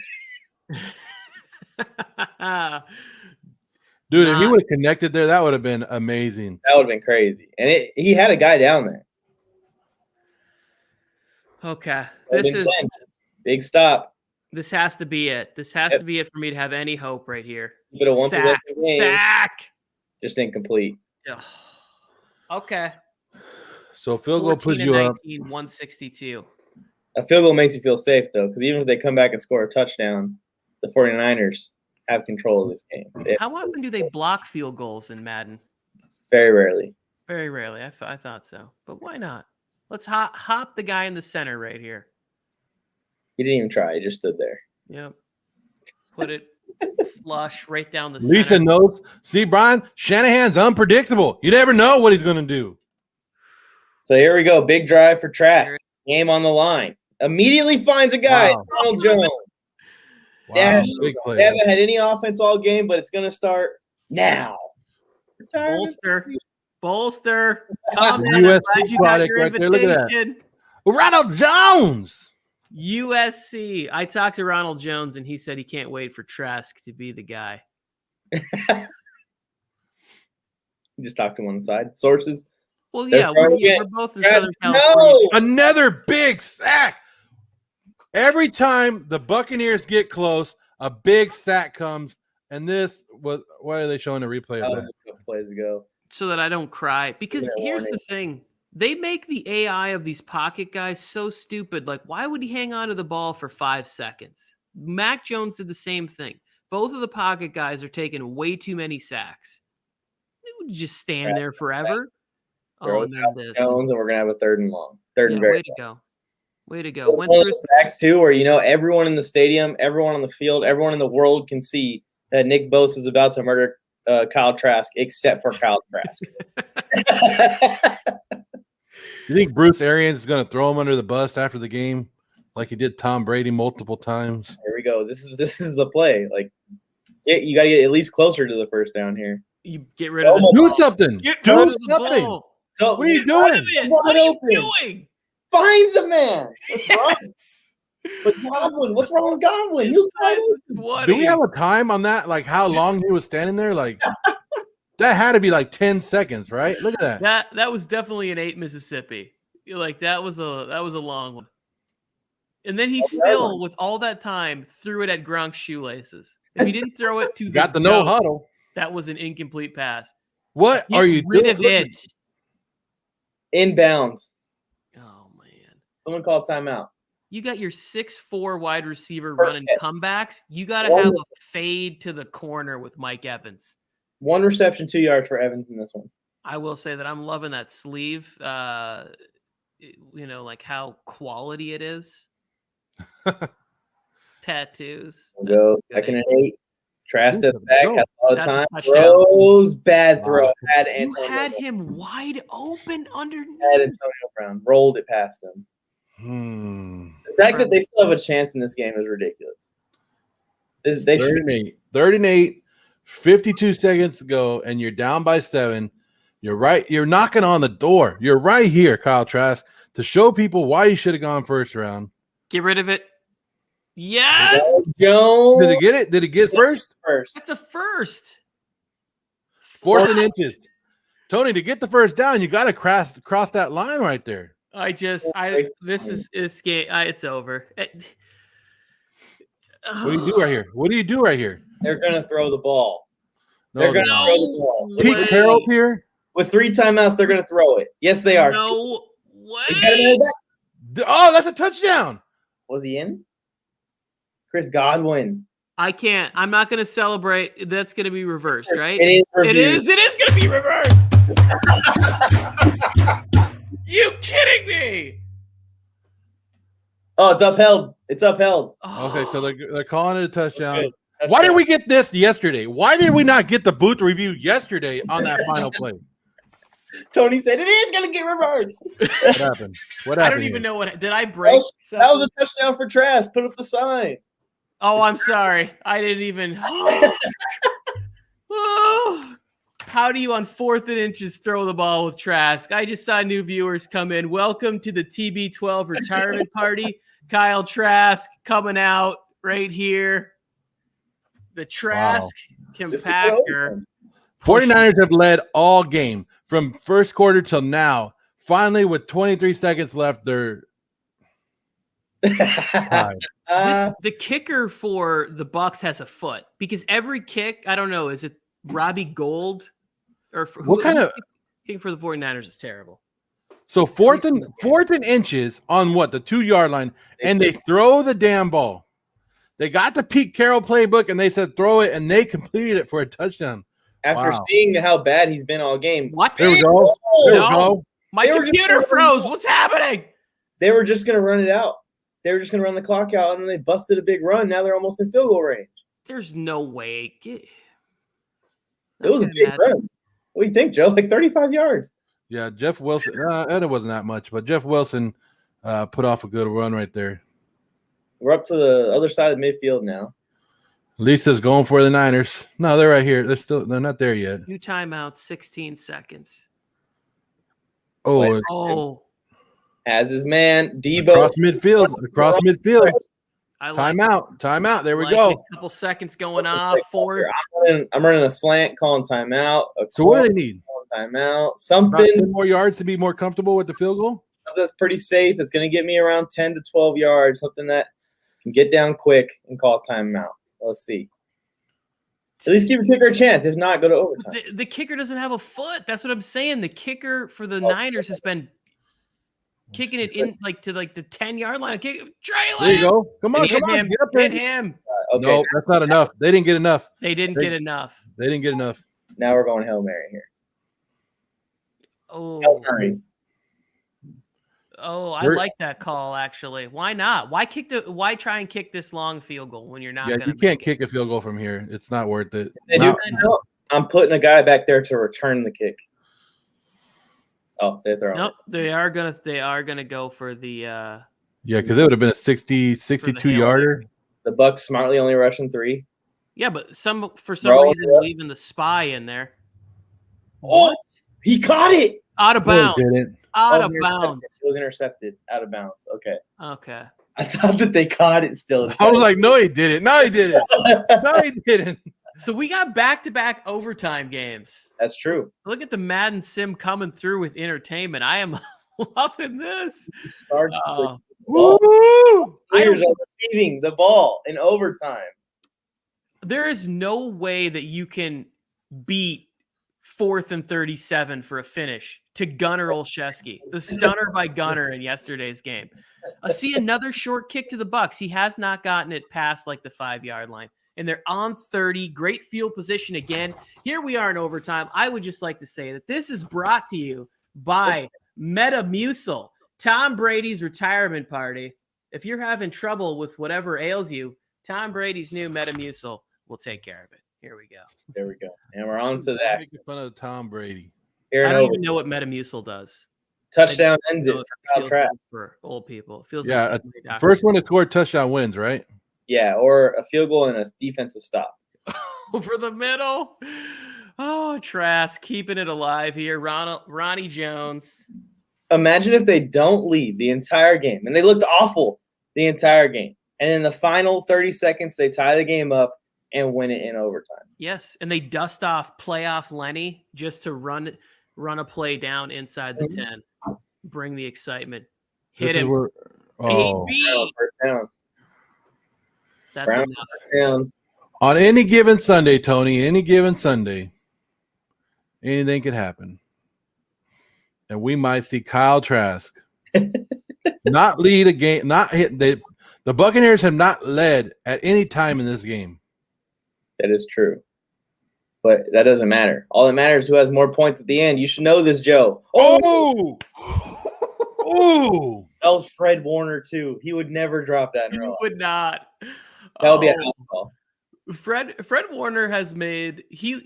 Speaker 2: if he would have connected there, that would have been amazing.
Speaker 3: That would have been crazy. And he had a guy down there.
Speaker 1: Okay. This is
Speaker 3: big stop.
Speaker 1: This has to be it. This has to be it for me to have any hope right here.
Speaker 3: Sack. Just incomplete.
Speaker 1: Ugh. Okay.
Speaker 2: So field goal puts you up.
Speaker 1: 162.
Speaker 3: A field goal makes you feel safe, though, because even if they come back and score a touchdown, the 49ers have control of this game.
Speaker 1: How often do they block field goals in Madden?
Speaker 3: Very rarely.
Speaker 1: Very rarely. I thought so. But why not? Let's hop the guy in the center right here.
Speaker 3: He didn't even try. He just stood there.
Speaker 1: Yep. Put it flush right down the
Speaker 2: Lisa
Speaker 1: center.
Speaker 2: knows. See, Brian, Shanahan's unpredictable. You never know what he's going to do.
Speaker 3: So here we go. Big drive for Trask. Game on the line. Immediately finds a guy.
Speaker 2: Wow.
Speaker 3: Ronald Jones.
Speaker 2: Wow, big play.
Speaker 3: They haven't had any offense all game, but it's going to start now.
Speaker 1: Bolster. Come in.
Speaker 2: USC
Speaker 1: I'm glad you got
Speaker 2: product
Speaker 1: your
Speaker 2: right there. Look at that.
Speaker 1: invitation.
Speaker 2: Ronald Jones.
Speaker 1: USC. I talked to Ronald Jones, and he said he can't wait for Trask to be the guy.
Speaker 3: You just talked to him on the side. Sources.
Speaker 1: Well,
Speaker 3: They're
Speaker 1: yeah,
Speaker 3: throwing
Speaker 1: we're
Speaker 3: it.
Speaker 1: both in
Speaker 3: Trask,
Speaker 1: Southern California.
Speaker 3: no!
Speaker 2: Another big sack. Every time the Buccaneers get close, a big sack comes. And this was, why are they showing a replay
Speaker 3: That
Speaker 2: of
Speaker 3: was
Speaker 2: that?
Speaker 3: a couple plays ago.
Speaker 1: So that I don't cry. Because
Speaker 3: Yeah,
Speaker 1: here's
Speaker 3: warning.
Speaker 1: the thing. They make the AI of these pocket guys so stupid. Like, why would he hang on to the ball for 5 seconds? Mac Jones did the same thing. Both of the pocket guys are taking way too many sacks. They would just stand there forever.
Speaker 3: Throw
Speaker 1: Oh,
Speaker 3: it
Speaker 1: man,
Speaker 3: out
Speaker 1: this.
Speaker 3: Jones, and we're going to have a third and long. Third
Speaker 1: Yeah,
Speaker 3: and very
Speaker 1: way to go. Way to go.
Speaker 3: One
Speaker 1: Went
Speaker 3: of
Speaker 1: through
Speaker 3: those sacks, too, where, everyone in the stadium, everyone on the field, everyone in the world can see that Nick Bosa is about to murder Kyle Trask, except for Kyle Trask.
Speaker 2: You think Bruce Arians is going to throw him under the bus after the game like he did Tom Brady multiple times?
Speaker 3: Here we go. This is the play. Like, you got to get at least closer to the first down here.
Speaker 1: You get rid of this
Speaker 2: Do
Speaker 1: ball.
Speaker 2: something.
Speaker 1: Get
Speaker 2: Do
Speaker 1: rid of the
Speaker 2: something.
Speaker 1: ball.
Speaker 3: So
Speaker 2: What are you
Speaker 1: Get rid
Speaker 2: doing?
Speaker 1: of it.
Speaker 3: Wide
Speaker 1: What are you
Speaker 3: open.
Speaker 1: doing?
Speaker 3: Finds a man. That's Russ. But Godwin, what's wrong with Godwin? He was wide open.
Speaker 2: Do we have a time on that? Like how long he was standing there? Like that had to be like 10 seconds, right? Look at that.
Speaker 1: That was definitely an 8 Mississippi. Like that was a long one. And then he still, with all that time, threw it at Gronk's shoelaces. If he didn't throw it to the
Speaker 2: Got the no
Speaker 1: goat,
Speaker 2: huddle.
Speaker 1: that was an incomplete pass.
Speaker 2: What
Speaker 1: Get
Speaker 2: are you
Speaker 1: rid
Speaker 2: doing?
Speaker 1: of it.
Speaker 3: Inbounds.
Speaker 1: Oh man.
Speaker 3: Someone called timeout.
Speaker 1: You got your 6'4" wide receiver
Speaker 3: First
Speaker 1: running
Speaker 3: hit.
Speaker 1: comebacks. You got to
Speaker 3: One-
Speaker 1: have a fade to the corner with Mike Evans.
Speaker 3: 1 reception, 2 yards for Evans in this one.
Speaker 1: I will say that I'm loving that sleeve. Like how quality it is. Tattoos.
Speaker 3: We'll go
Speaker 1: That's
Speaker 3: second
Speaker 1: good.
Speaker 3: and 8. Trask steps back.
Speaker 2: Go.
Speaker 3: Has a lot of
Speaker 1: That's a
Speaker 3: time.
Speaker 1: touchdown.
Speaker 3: Throws. Bad throw.
Speaker 2: Wow.
Speaker 3: Had
Speaker 1: You
Speaker 3: Antonio
Speaker 1: had
Speaker 3: Brown.
Speaker 1: him wide open underneath.
Speaker 3: Had Antonio Brown. Rolled it past him. The fact that they still have a chance in this game is ridiculous. They
Speaker 2: Third
Speaker 3: should.
Speaker 2: and 8. 3rd and 8. 52 seconds to go, and you're down by 7. You're right. You're knocking on the door. You're right here, Kyle Trask, to show people why you should have gone first round.
Speaker 1: Get rid of it. Yes.
Speaker 3: Jones.
Speaker 2: Did he get it? Did he get first?
Speaker 3: First.
Speaker 1: That's a first.
Speaker 2: 4th and inches. Tony, to get the first down, you got to cross that line right there.
Speaker 1: This is game. It's over.
Speaker 2: What do you do right here? What do you do right here?
Speaker 3: They're gonna throw the ball.
Speaker 2: No,
Speaker 3: They're gonna
Speaker 1: no.
Speaker 3: throw the ball.
Speaker 2: Pete
Speaker 1: way.
Speaker 2: Carroll here.
Speaker 3: With 3 timeouts, they're gonna throw it. Yes, they are.
Speaker 1: No way.
Speaker 3: He's got a minute back.
Speaker 2: Oh, that's a touchdown.
Speaker 3: Was he in? Chris Godwin.
Speaker 1: I can't. I'm not going to celebrate. That's going to be reversed, right?
Speaker 3: It is.
Speaker 1: It
Speaker 3: reviewed.
Speaker 1: is. It is going to be reversed. You kidding me?
Speaker 3: Oh, it's upheld. It's upheld.
Speaker 2: Okay, so they're calling it a touchdown.
Speaker 3: Okay.
Speaker 2: Why did we get this yesterday? Why did we not get the booth review yesterday on that final play?
Speaker 3: Tony said it is going to get reversed.
Speaker 2: What happened? What happened?
Speaker 1: I don't even know what. Did I break?
Speaker 3: That was a touchdown for Trask. Put up the sign.
Speaker 1: Oh, I'm sorry. I didn't even. Oh. How do you on 4th and inches throw the ball with Trask? I just saw new viewers come in. Welcome to the TB12 retirement party. Kyle Trask coming out right here. The Trask compactor.
Speaker 2: 49ers have led all game from first quarter till now. Finally, with 23 seconds left, they're tied.
Speaker 1: The kicker for the Bucks has a foot because every kick, I don't know, is it Robbie Gold or
Speaker 2: What kind of
Speaker 1: kicking for the 49ers is terrible.
Speaker 2: So fourth and inches on what, the 2-yard line, and they throw the damn ball. They got the Pete Carroll playbook, and they said throw it, and they completed it for a touchdown.
Speaker 3: After seeing how bad he's been all game.
Speaker 1: What?
Speaker 2: There we go. There we go.
Speaker 1: My computer froze. What's happening?
Speaker 3: They were just going to run it out. They were just going to run the clock out, and then they busted a big run. Now they're almost in field goal range.
Speaker 1: There's no way.
Speaker 3: It was a big run. What do you think, Joe? Like 35 yards.
Speaker 2: Yeah, Jeff Wilson. And it wasn't that much, but Jeff Wilson put off a good run right there.
Speaker 3: We're up to the other side of the midfield now.
Speaker 2: Lisa's going for the Niners. No, they're right here. They're not there yet.
Speaker 1: 2 timeouts, 16 seconds.
Speaker 2: Oh.
Speaker 3: As his man, Debo.
Speaker 2: Across midfield. Timeout. There we go.
Speaker 1: A couple seconds going off.
Speaker 3: I'm running a slant, calling timeout.
Speaker 2: So what do they need?
Speaker 3: Timeout. Something.
Speaker 2: About 10 more yards to be more comfortable with the field goal?
Speaker 3: Something that's pretty safe. It's going to get me around 10 to 12 yards. Something that can get down quick and call timeout. Let's see. At least give your kicker a chance. If not, go to overtime.
Speaker 1: The kicker doesn't have a foot. That's what I'm saying. The kicker for the Niners has been kicking it in to the 10-yard line. Trey,
Speaker 2: there you go. Come on.
Speaker 1: Get up there. Hit him.
Speaker 3: Okay.
Speaker 2: No, that's not enough. They didn't get enough.
Speaker 1: They didn't get enough.
Speaker 3: Now we're going Hail Mary here.
Speaker 1: Oh.
Speaker 3: Hail Mary.
Speaker 1: Oh, I like that call, actually. Why not? Why try and kick this long field goal when you're not going to?
Speaker 2: You can't kick a field goal from here. It's not worth it.
Speaker 3: I'm putting a guy back there to return the kick. Oh, they're throwing.
Speaker 1: Nope, they are gonna go for the
Speaker 2: yeah, because it would have been a 62-yarder.
Speaker 3: The Bucks smartly only rushing 3.
Speaker 1: Yeah, but for some reason leaving the spy in there.
Speaker 3: Oh, he caught it
Speaker 1: out of bounds.
Speaker 2: No, didn't.
Speaker 1: Out of bounds.
Speaker 3: It was intercepted. Out of bounds. Okay.
Speaker 1: I
Speaker 3: thought that they caught it still.
Speaker 2: I was like, no, he didn't. No, he didn't.
Speaker 1: So we got back-to-back overtime games.
Speaker 3: That's true.
Speaker 1: Look at the Madden sim coming through with entertainment. I am loving this.
Speaker 3: Starts Players are receiving the ball in overtime.
Speaker 1: There is no way that you can beat 4th and 37 for a finish to Gunnar Olszewski, the stunner by Gunnar in yesterday's game. I see another short kick to the Bucks. He has not gotten it past the 5-yard line. And they're on 30. Great field position again. Here we are in overtime. I would just like to say that this is brought to you by Metamucil, Tom Brady's retirement party. If you're having trouble with whatever ails you, Tom Brady's new Metamucil will take care of it. Here we go.
Speaker 3: There we go. And we're on to that.
Speaker 2: Making fun of Tom Brady.
Speaker 1: I don't even know what Metamucil does.
Speaker 3: Touchdown ends it for Trask.
Speaker 1: For old people. It feels
Speaker 2: first one to score a touchdown wins, right?
Speaker 3: Yeah, or a field goal and a defensive stop.
Speaker 1: Over the middle. Oh, Trask keeping it alive here. Ronnie Jones.
Speaker 3: Imagine if they don't lead the entire game. And they looked awful the entire game. And in the final 30 seconds, they tie the game up and win it in overtime.
Speaker 1: Yes, and they dust off playoff Lenny just to run a play down inside the 10. Bring the excitement. Hit him.
Speaker 3: First down.
Speaker 1: That's enough.
Speaker 2: On any given Sunday, Tony, anything could happen. And we might see Kyle Trask not lead a game, not hit. The Buccaneers have not led at any time in this game.
Speaker 3: That is true. But that doesn't matter. All that matters is who has more points at the end. You should know this, Joe.
Speaker 2: Oh!
Speaker 3: That was Fred Warner, too. He would never drop that in real life.
Speaker 1: He would not.
Speaker 3: That would be a house call.
Speaker 1: Fred Warner has made he's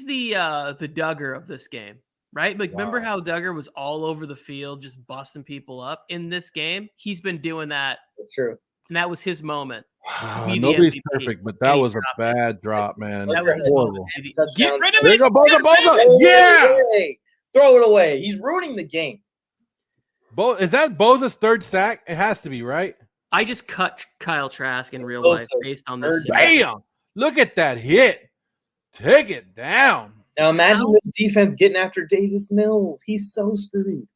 Speaker 1: the Duggar of this game, right? Like, remember how Duggar was all over the field just busting people up? In this game, he's been doing that.
Speaker 3: That's true.
Speaker 1: And that was his moment.
Speaker 2: Nobody's perfect, but that was a bad drop, man.
Speaker 1: That was horrible. Get rid of
Speaker 2: it. There you go, Boza.
Speaker 3: Yeah. Throw it away. He's ruining the game.
Speaker 2: Is that Boza's 3rd sack? It has to be, right?
Speaker 1: I just cut Kyle Trask in real life based on this.
Speaker 2: Damn! Look at that hit. Take it down.
Speaker 3: Now imagine this defense getting after Davis Mills. He's so screwed.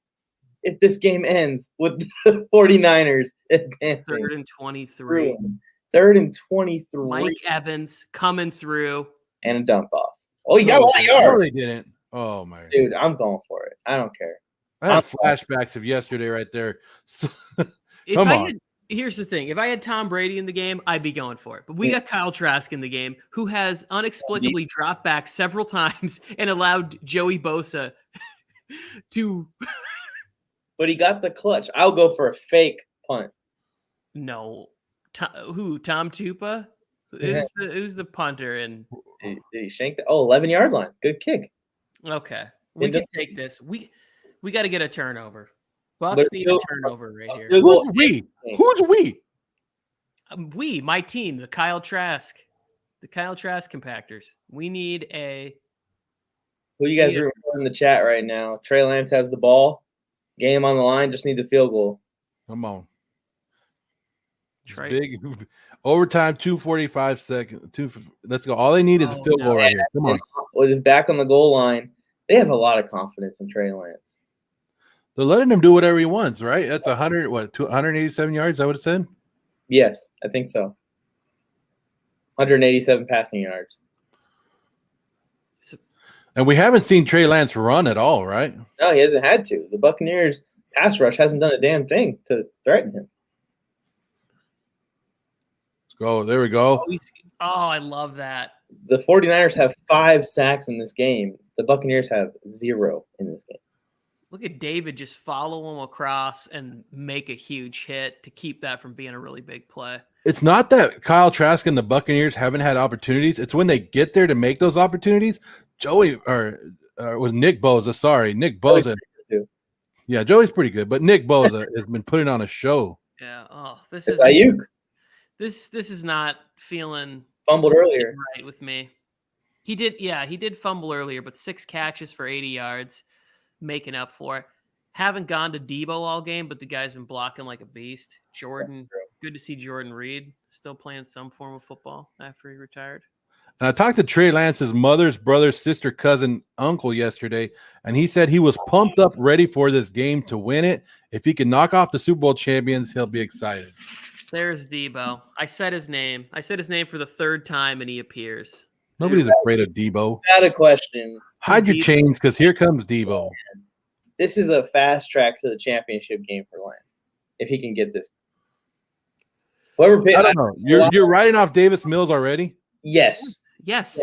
Speaker 3: If this game ends with the 49ers advancing.
Speaker 1: 3rd and 23.
Speaker 3: 3rd and 23.
Speaker 1: Mike Evans coming through.
Speaker 3: And a dump off. Oh, he got a lot of yards.
Speaker 2: No, they didn't. Oh, my.
Speaker 3: Dude, I'm going for it. I don't care.
Speaker 2: I had flashbacks of yesterday right there. So, come on.
Speaker 1: Here's the thing. If I had Tom Brady in the game, I'd be going for it. But we got Kyle Trask in the game, who has inexplicably dropped back several times and allowed Joey Bosa to.
Speaker 3: But he got the clutch. I'll go for a fake punt.
Speaker 1: No. Who? Tom Tupa? Who's the punter? And
Speaker 3: did he shank that? Oh, 11-yard line. Good kick.
Speaker 1: Okay. We can take this. We got to get a turnover. Bucks need a turnover right here.
Speaker 2: Who's we? Who's we?
Speaker 1: We, my team, the Kyle Trask compactors. We need a.
Speaker 3: Who you guys are in the chat right now? Trey Lance has the ball. Game on the line. Just needs a field goal.
Speaker 2: Come on.
Speaker 1: Trey.
Speaker 2: Big overtime, 2:45 seconds. Let's go. All they need is a field goal right here. Come on.
Speaker 3: With his back on the goal line, they have a lot of confidence in Trey Lance.
Speaker 2: They're letting him do whatever he wants, right? That's 187 yards, I would have said?
Speaker 3: Yes, I think so. 187 passing yards.
Speaker 2: And we haven't seen Trey Lance run at all, right?
Speaker 3: No, he hasn't had to. The Buccaneers pass rush hasn't done a damn thing to threaten him.
Speaker 2: Let's go. There we go.
Speaker 1: I love that.
Speaker 3: The 49ers have 5 sacks in this game. The Buccaneers have 0 in this game.
Speaker 1: Look at David just follow him across and make a huge hit to keep that from being a really big play.
Speaker 2: It's not that Kyle Trask and the Buccaneers haven't had opportunities. It's when they get there to make those opportunities. Joey was Nick Bosa. Sorry, Nick Bosa. Yeah, Joey's pretty good, but Nick Bosa has been putting on a show.
Speaker 1: Yeah. Oh, this is
Speaker 3: Ayuk.
Speaker 1: This is not feeling
Speaker 3: fumbled earlier
Speaker 1: right with me. He did fumble earlier, but 6 catches for 80 yards, making up for it. Haven't gone to Debo all game, but the guy's been blocking like a beast. Jordan, good to see Jordan Reed still playing some form of football after he retired.
Speaker 2: And I talked to Trey Lance's mother's brother, sister, cousin, uncle yesterday, and he said he was pumped up, ready for this game to win it. If he can knock off the Super Bowl champions, he'll be excited.
Speaker 1: There's Debo. I said his name. I said his name for the 3rd time, and he appears.
Speaker 2: Nobody's afraid of Debo.
Speaker 3: Got a question.
Speaker 2: Hide your chains, because here comes Debo.
Speaker 3: This is a fast track to the championship game for Lance. If he can get this. Whoever picked,
Speaker 2: I don't know. You're writing off Davis Mills already?
Speaker 1: Yes. Yes.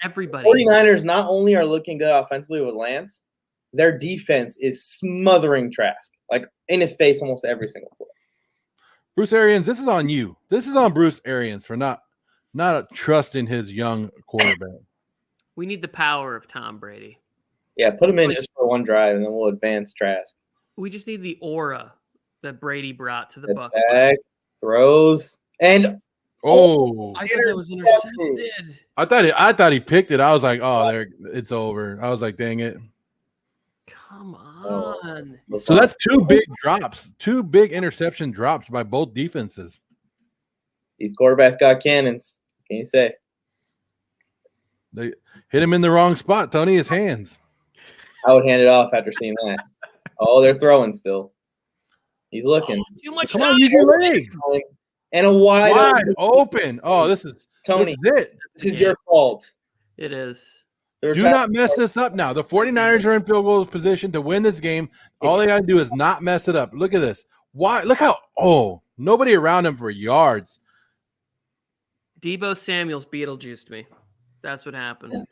Speaker 1: Everybody.
Speaker 3: 49ers not only are looking good offensively with Lance, their defense is smothering Trask, like in his face almost every single play.
Speaker 2: Bruce Arians, this is on you. This is on Bruce Arians for not trusting his young quarterback.
Speaker 1: We need the power of Tom Brady.
Speaker 3: Yeah, put him in just for one drive, and then we'll advance Trask.
Speaker 1: We just need the aura that Brady brought to the Bucs.
Speaker 3: Back, throws, and
Speaker 1: I thought that was intercepted.
Speaker 2: I thought he picked it. I was like, oh, there, it's over. I was like, dang it.
Speaker 1: Come on.
Speaker 2: So that's 2 big drops, 2 big interception drops by both defenses.
Speaker 3: These quarterbacks got cannons. What can you say?
Speaker 2: They hit him in the wrong spot, Tony, his hands.
Speaker 3: I would hand it off after seeing that. Oh, they're throwing still. He's looking.
Speaker 1: Too much
Speaker 2: Come
Speaker 1: time.
Speaker 2: on, use your legs.
Speaker 3: And a wide
Speaker 2: open. Oh, this is
Speaker 3: Tony.
Speaker 2: This is it.
Speaker 3: This is your fault.
Speaker 1: It is.
Speaker 2: Do not mess this up now. The 49ers are in field goal position to win this game. All they got to do is not mess it up. Look at this. Why? Look how nobody around him for yards.
Speaker 1: Debo Samuel's Beetlejuiced me. That's what happened.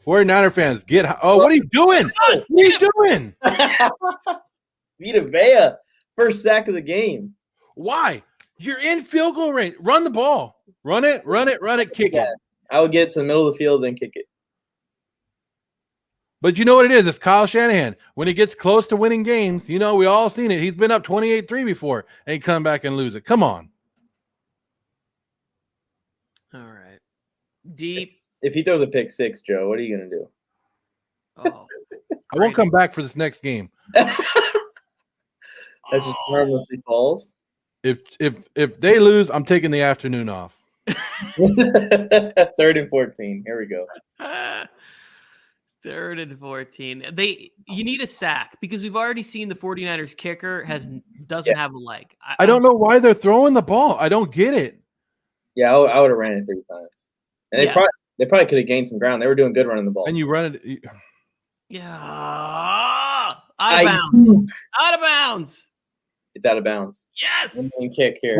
Speaker 2: 49er fans, what are you doing? What are you doing?
Speaker 3: Vita Vea, first sack of the game.
Speaker 2: Why? You're in field goal range. Run the ball. Run it, kick it.
Speaker 3: I would get it to the middle of the field, then kick it.
Speaker 2: But you know what it is? It's Kyle Shanahan. When he gets close to winning games, we all seen it. He's been up 28-3 before, and he come back and lose it. Come on.
Speaker 1: All right. Deep.
Speaker 3: If he throws a pick 6, Joe, what are you going to do?
Speaker 1: Oh,
Speaker 2: I won't come back for this next game.
Speaker 3: That's just harmlessly falls.
Speaker 2: If they lose, I'm taking the afternoon off.
Speaker 3: 3rd and 14. Here we go.
Speaker 1: 3rd and 14. You need a sack because we've already seen the 49ers kicker doesn't have a leg.
Speaker 2: I don't know why they're throwing the ball. I don't get it.
Speaker 3: Yeah, I would have ran it 3 times. And they probably could have gained some ground. They were doing good running the ball.
Speaker 2: And you run it.
Speaker 1: Yeah. Out of bounds. Out of bounds.
Speaker 3: It's out of bounds.
Speaker 1: Yes.
Speaker 3: Kick here.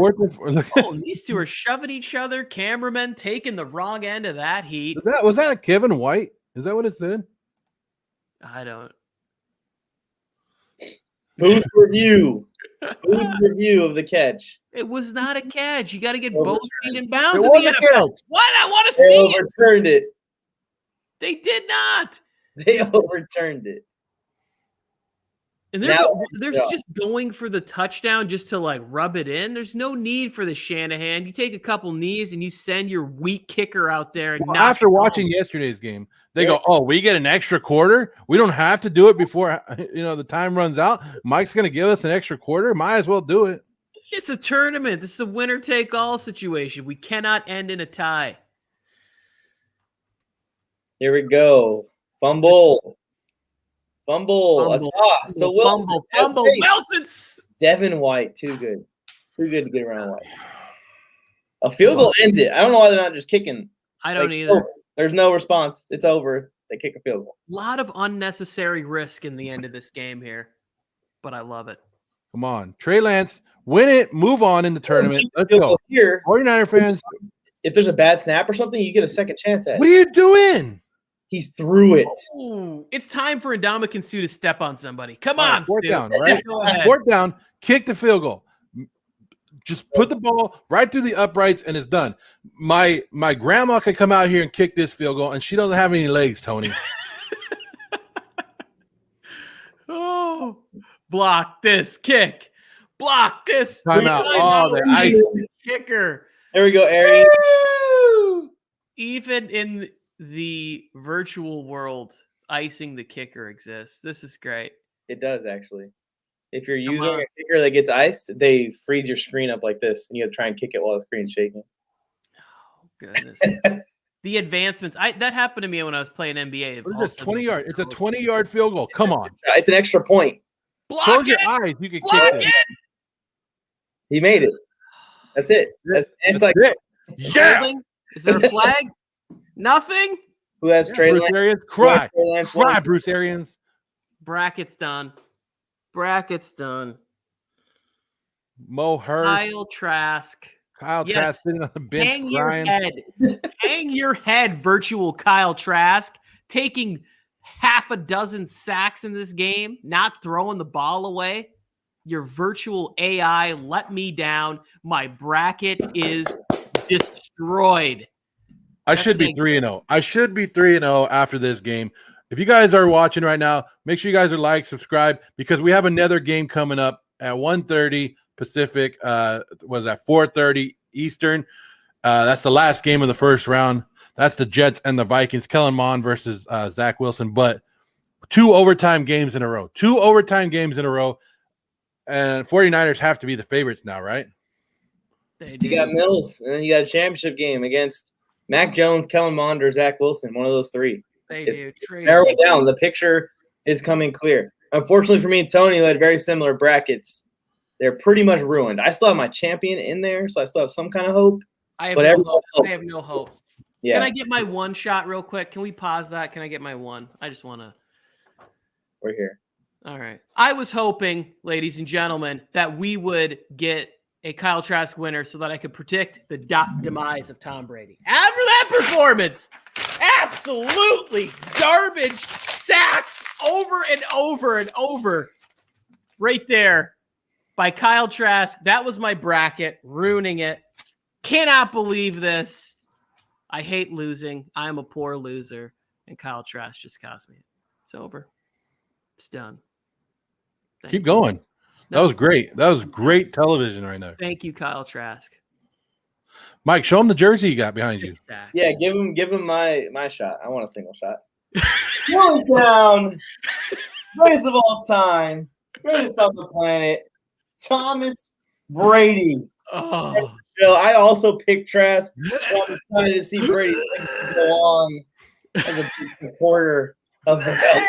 Speaker 1: Oh, these two are shoving each other. Cameramen taking the wrong end of that heat.
Speaker 2: Was that a Kevin White? Is that what it said?
Speaker 1: I don't.
Speaker 3: Booth review. Booth review of the catch.
Speaker 1: It was not a catch. You got to get both feet in bounds.
Speaker 2: It was a catch.
Speaker 1: What? I want to
Speaker 3: They
Speaker 1: see it.
Speaker 3: overturned it.
Speaker 1: They did not.
Speaker 3: They overturned it.
Speaker 1: And they're just going for the touchdown just to like rub it in. There's no need for the Shanahan. You take a couple knees and you send your weak kicker out there. And
Speaker 2: after watching yesterday's game, they go, "Oh, we get an extra quarter. We don't have to do it before the time runs out. Mike's going to give us an extra quarter. Might as well do it."
Speaker 1: It's a tournament. This is a winner take all situation. We cannot end in a tie.
Speaker 3: Here we go. Fumble. A toss to Wilson.
Speaker 1: Fumble. Wilson's.
Speaker 3: Devin White, too good. Too good to get around White. A field goal ends it. I don't know why they're not just kicking.
Speaker 1: I don't either.
Speaker 3: There's no response. It's over. They kick a field goal.
Speaker 1: A lot of unnecessary risk in the end of this game here, but I love it.
Speaker 2: Come on. Trey Lance, win it. Move on in the tournament. Let's go.
Speaker 3: Here,
Speaker 2: 49er fans.
Speaker 3: If there's a bad snap or something, you get a second chance at it.
Speaker 2: What are you doing?
Speaker 3: He threw it.
Speaker 1: Ooh, it's time for Ndamukong Suh to step on somebody. Come on,
Speaker 2: fourth
Speaker 1: Stu.
Speaker 2: down, right?
Speaker 1: Go ahead.
Speaker 2: Fourth down, kick the field goal. Just put the ball right through the uprights and it's done. My grandma could come out here and kick this field goal, and she doesn't have any legs, Tony.
Speaker 1: Oh, block this kick. Block this.
Speaker 2: Timeout. Oh, the ice
Speaker 1: kicker.
Speaker 3: There we go, Ari.
Speaker 1: Even in the virtual world, icing the kicker exists. This is great.
Speaker 3: It does, actually. If you're using a kicker that gets iced, they freeze your screen up like this, and you have to try and kick it while the screen's shaking.
Speaker 1: Oh, goodness. The advancements. That happened to me when I was playing NBA.
Speaker 2: It's 20 yard. It's a 20-yard field goal. Come on.
Speaker 3: It's an extra point.
Speaker 1: Close
Speaker 2: your eyes. You can
Speaker 1: Block
Speaker 2: kick
Speaker 1: it.
Speaker 3: He made it. That's it. That's like
Speaker 2: it. Yeah.
Speaker 1: Is there a flag? Nothing.
Speaker 3: Who has Trey
Speaker 2: Bruce
Speaker 3: Lance?
Speaker 2: Arians? Cry.
Speaker 3: Cry,
Speaker 2: Bruce Arians.
Speaker 1: Brackets done. Brackets done.
Speaker 2: Mo Hurst.
Speaker 1: Kyle Trask.
Speaker 2: Trask sitting on the bench.
Speaker 1: Hang your head. Hang your head, virtual Kyle Trask. Taking half a dozen sacks in this game, not throwing the ball away. Your virtual AI let me down. My bracket is destroyed.
Speaker 2: I should be 3-0. I should be 3-0 after this game. If you guys are watching right now, make sure you guys are subscribe, because we have another game coming up at 1:30 Pacific. Was at 4:30 Eastern. That's the last game of the first round. That's the Jets and the Vikings. Kellen Mond versus Zach Wilson. But 2 overtime games in a row. 2 overtime games in a row. And 49ers have to be the favorites now, right?
Speaker 3: You got Mills, and then you got a championship game against Mac Jones, Kellen Mond, or Zach Wilson. One of those three. It's narrowing down. The picture is coming clear. Unfortunately for me and Tony, who had very similar brackets, they're pretty much ruined. I still have my champion in there, so I still have some kind of hope.
Speaker 1: I have no hope. Yeah. Can I get my one shot real quick? Can we pause that? Can I get my one? I just want to.
Speaker 3: We're here.
Speaker 1: All right. I was hoping, ladies and gentlemen, that we would get a Kyle Trask winner so that I could predict the demise of Tom Brady. After that performance, absolutely garbage sacks over and over and over right there by Kyle Trask. That was my bracket, ruining it. Cannot believe this. I hate losing. I'm a poor loser. And Kyle Trask just cost me. It's over. It's done.
Speaker 2: Keep going. That was great. That was great television right now.
Speaker 1: Thank you, Kyle Trask.
Speaker 2: Mike, show him the jersey you got behind you.
Speaker 3: Yeah, give him my shot. I want a single shot. Going down. Greatest of all time. Greatest on the planet. Thomas Brady.
Speaker 1: Oh.
Speaker 3: I also picked Trask. I'm excited to see Brady go on as a big supporter of the belt.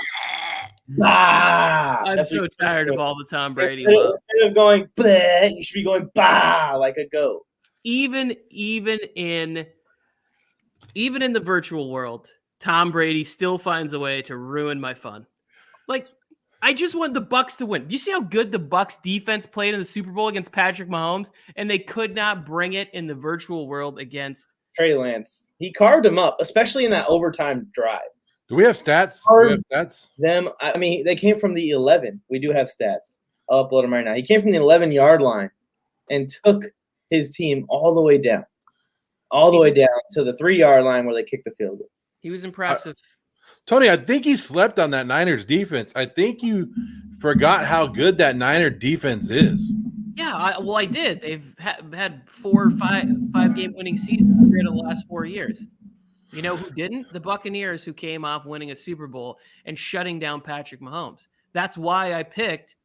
Speaker 3: Bah!
Speaker 1: I'm so tired of all the Tom Brady.
Speaker 3: Instead of going bah, you should be going bah like a goat.
Speaker 1: Even in the virtual world, Tom Brady still finds a way to ruin my fun. Like, I just want the Bucks to win. Do you see how good the Bucks defense played in the Super Bowl against Patrick Mahomes? And they could not bring it in the virtual world against
Speaker 3: Trey Lance. He carved him up, especially in that overtime drive.
Speaker 2: Do we have stats?
Speaker 3: I mean, they came from the 11. We do have stats. I'll upload them right now. He came from the 11-yard line and took his team all the way down to the 3-yard line where they kicked the field goal.
Speaker 1: He was impressive.
Speaker 2: Tony, I think you slept on that Niners defense. I think you forgot how good that Niner defense is.
Speaker 1: Yeah, I did. They've had 4 or 5 game winning seasons in the last 4 years. You know who didn't? The Buccaneers, who came off winning a Super Bowl and shutting down Patrick Mahomes. That's why I picked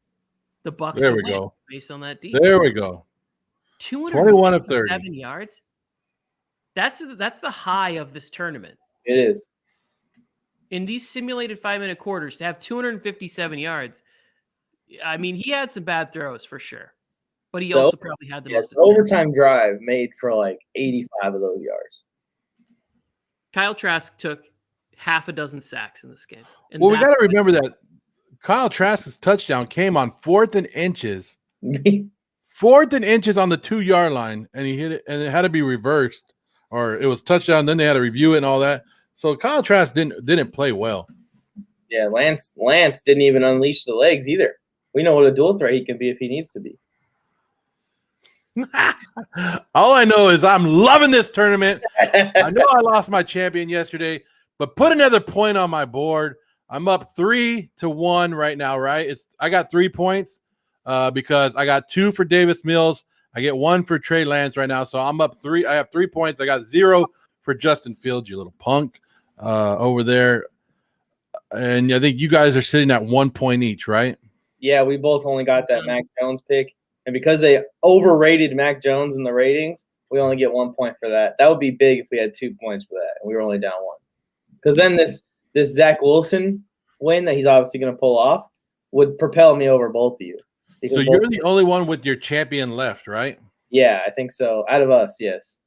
Speaker 1: the Bucs.
Speaker 2: There we go.
Speaker 1: Based on that defense.
Speaker 2: There we go.
Speaker 1: 21 of 30. 7 yards. That's the high of this tournament.
Speaker 3: It is.
Speaker 1: In these simulated 5-minute quarters, to have 257 yards, I mean, he had some bad throws for sure. But he also probably had the most.
Speaker 3: Overtime drive made for like 85 of those yards.
Speaker 1: Kyle Trask took half a dozen sacks in this game. And
Speaker 2: well, we got to remember that Kyle Trask's touchdown came on 4th and inches. 4th and inches on the 2-yard line, and he hit it, and it had to be reversed, or it was touchdown. Then they had to review it and all that. So Kyle Trask didn't play well.
Speaker 3: Yeah, Lance didn't even unleash the legs either. We know what a dual threat he can be if he needs to be.
Speaker 2: All I know is I'm loving this tournament. I know I lost my champion yesterday, but put another point on my board. I'm up 3-1 right now, right? I got 3 points because I got 2 for Davis Mills. I get 1 for Trey Lance right now. So I'm up 3. I have 3 points. I got 0 for Justin Fields, you little punk, over there. And I think you guys are sitting at 1 point each, right?
Speaker 3: Yeah, we both only got that Mac Jones pick. And because they overrated Mac Jones in the ratings, we only get 1 point for that. That would be big if we had 2 points for that, and we were only down 1. Because then this Zach Wilson win that he's obviously going to pull off would propel me over both of you.
Speaker 2: So you're the only one with your champion left, right?
Speaker 3: Yeah, I think so. Out of us, yes.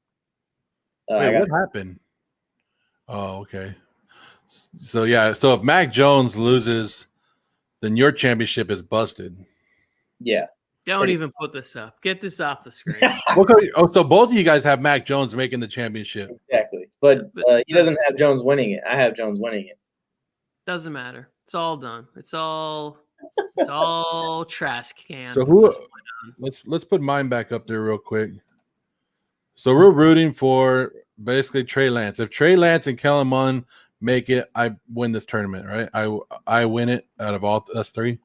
Speaker 2: Wait, what happened? Oh, okay. So, yeah, so if Mac Jones loses, then your championship is busted.
Speaker 3: Yeah.
Speaker 1: Don't even put this up. Get this off the screen.
Speaker 2: So both of you guys have Mac Jones making the championship.
Speaker 3: Exactly. But he doesn't have Jones winning it. I have Jones winning it.
Speaker 1: Doesn't matter. It's all done. It's all Trask can.
Speaker 2: So let's put mine back up there real quick. So we're rooting for basically Trey Lance. If Trey Lance and Kellen Mond make it, I win this tournament, right? I win it out of all us 3.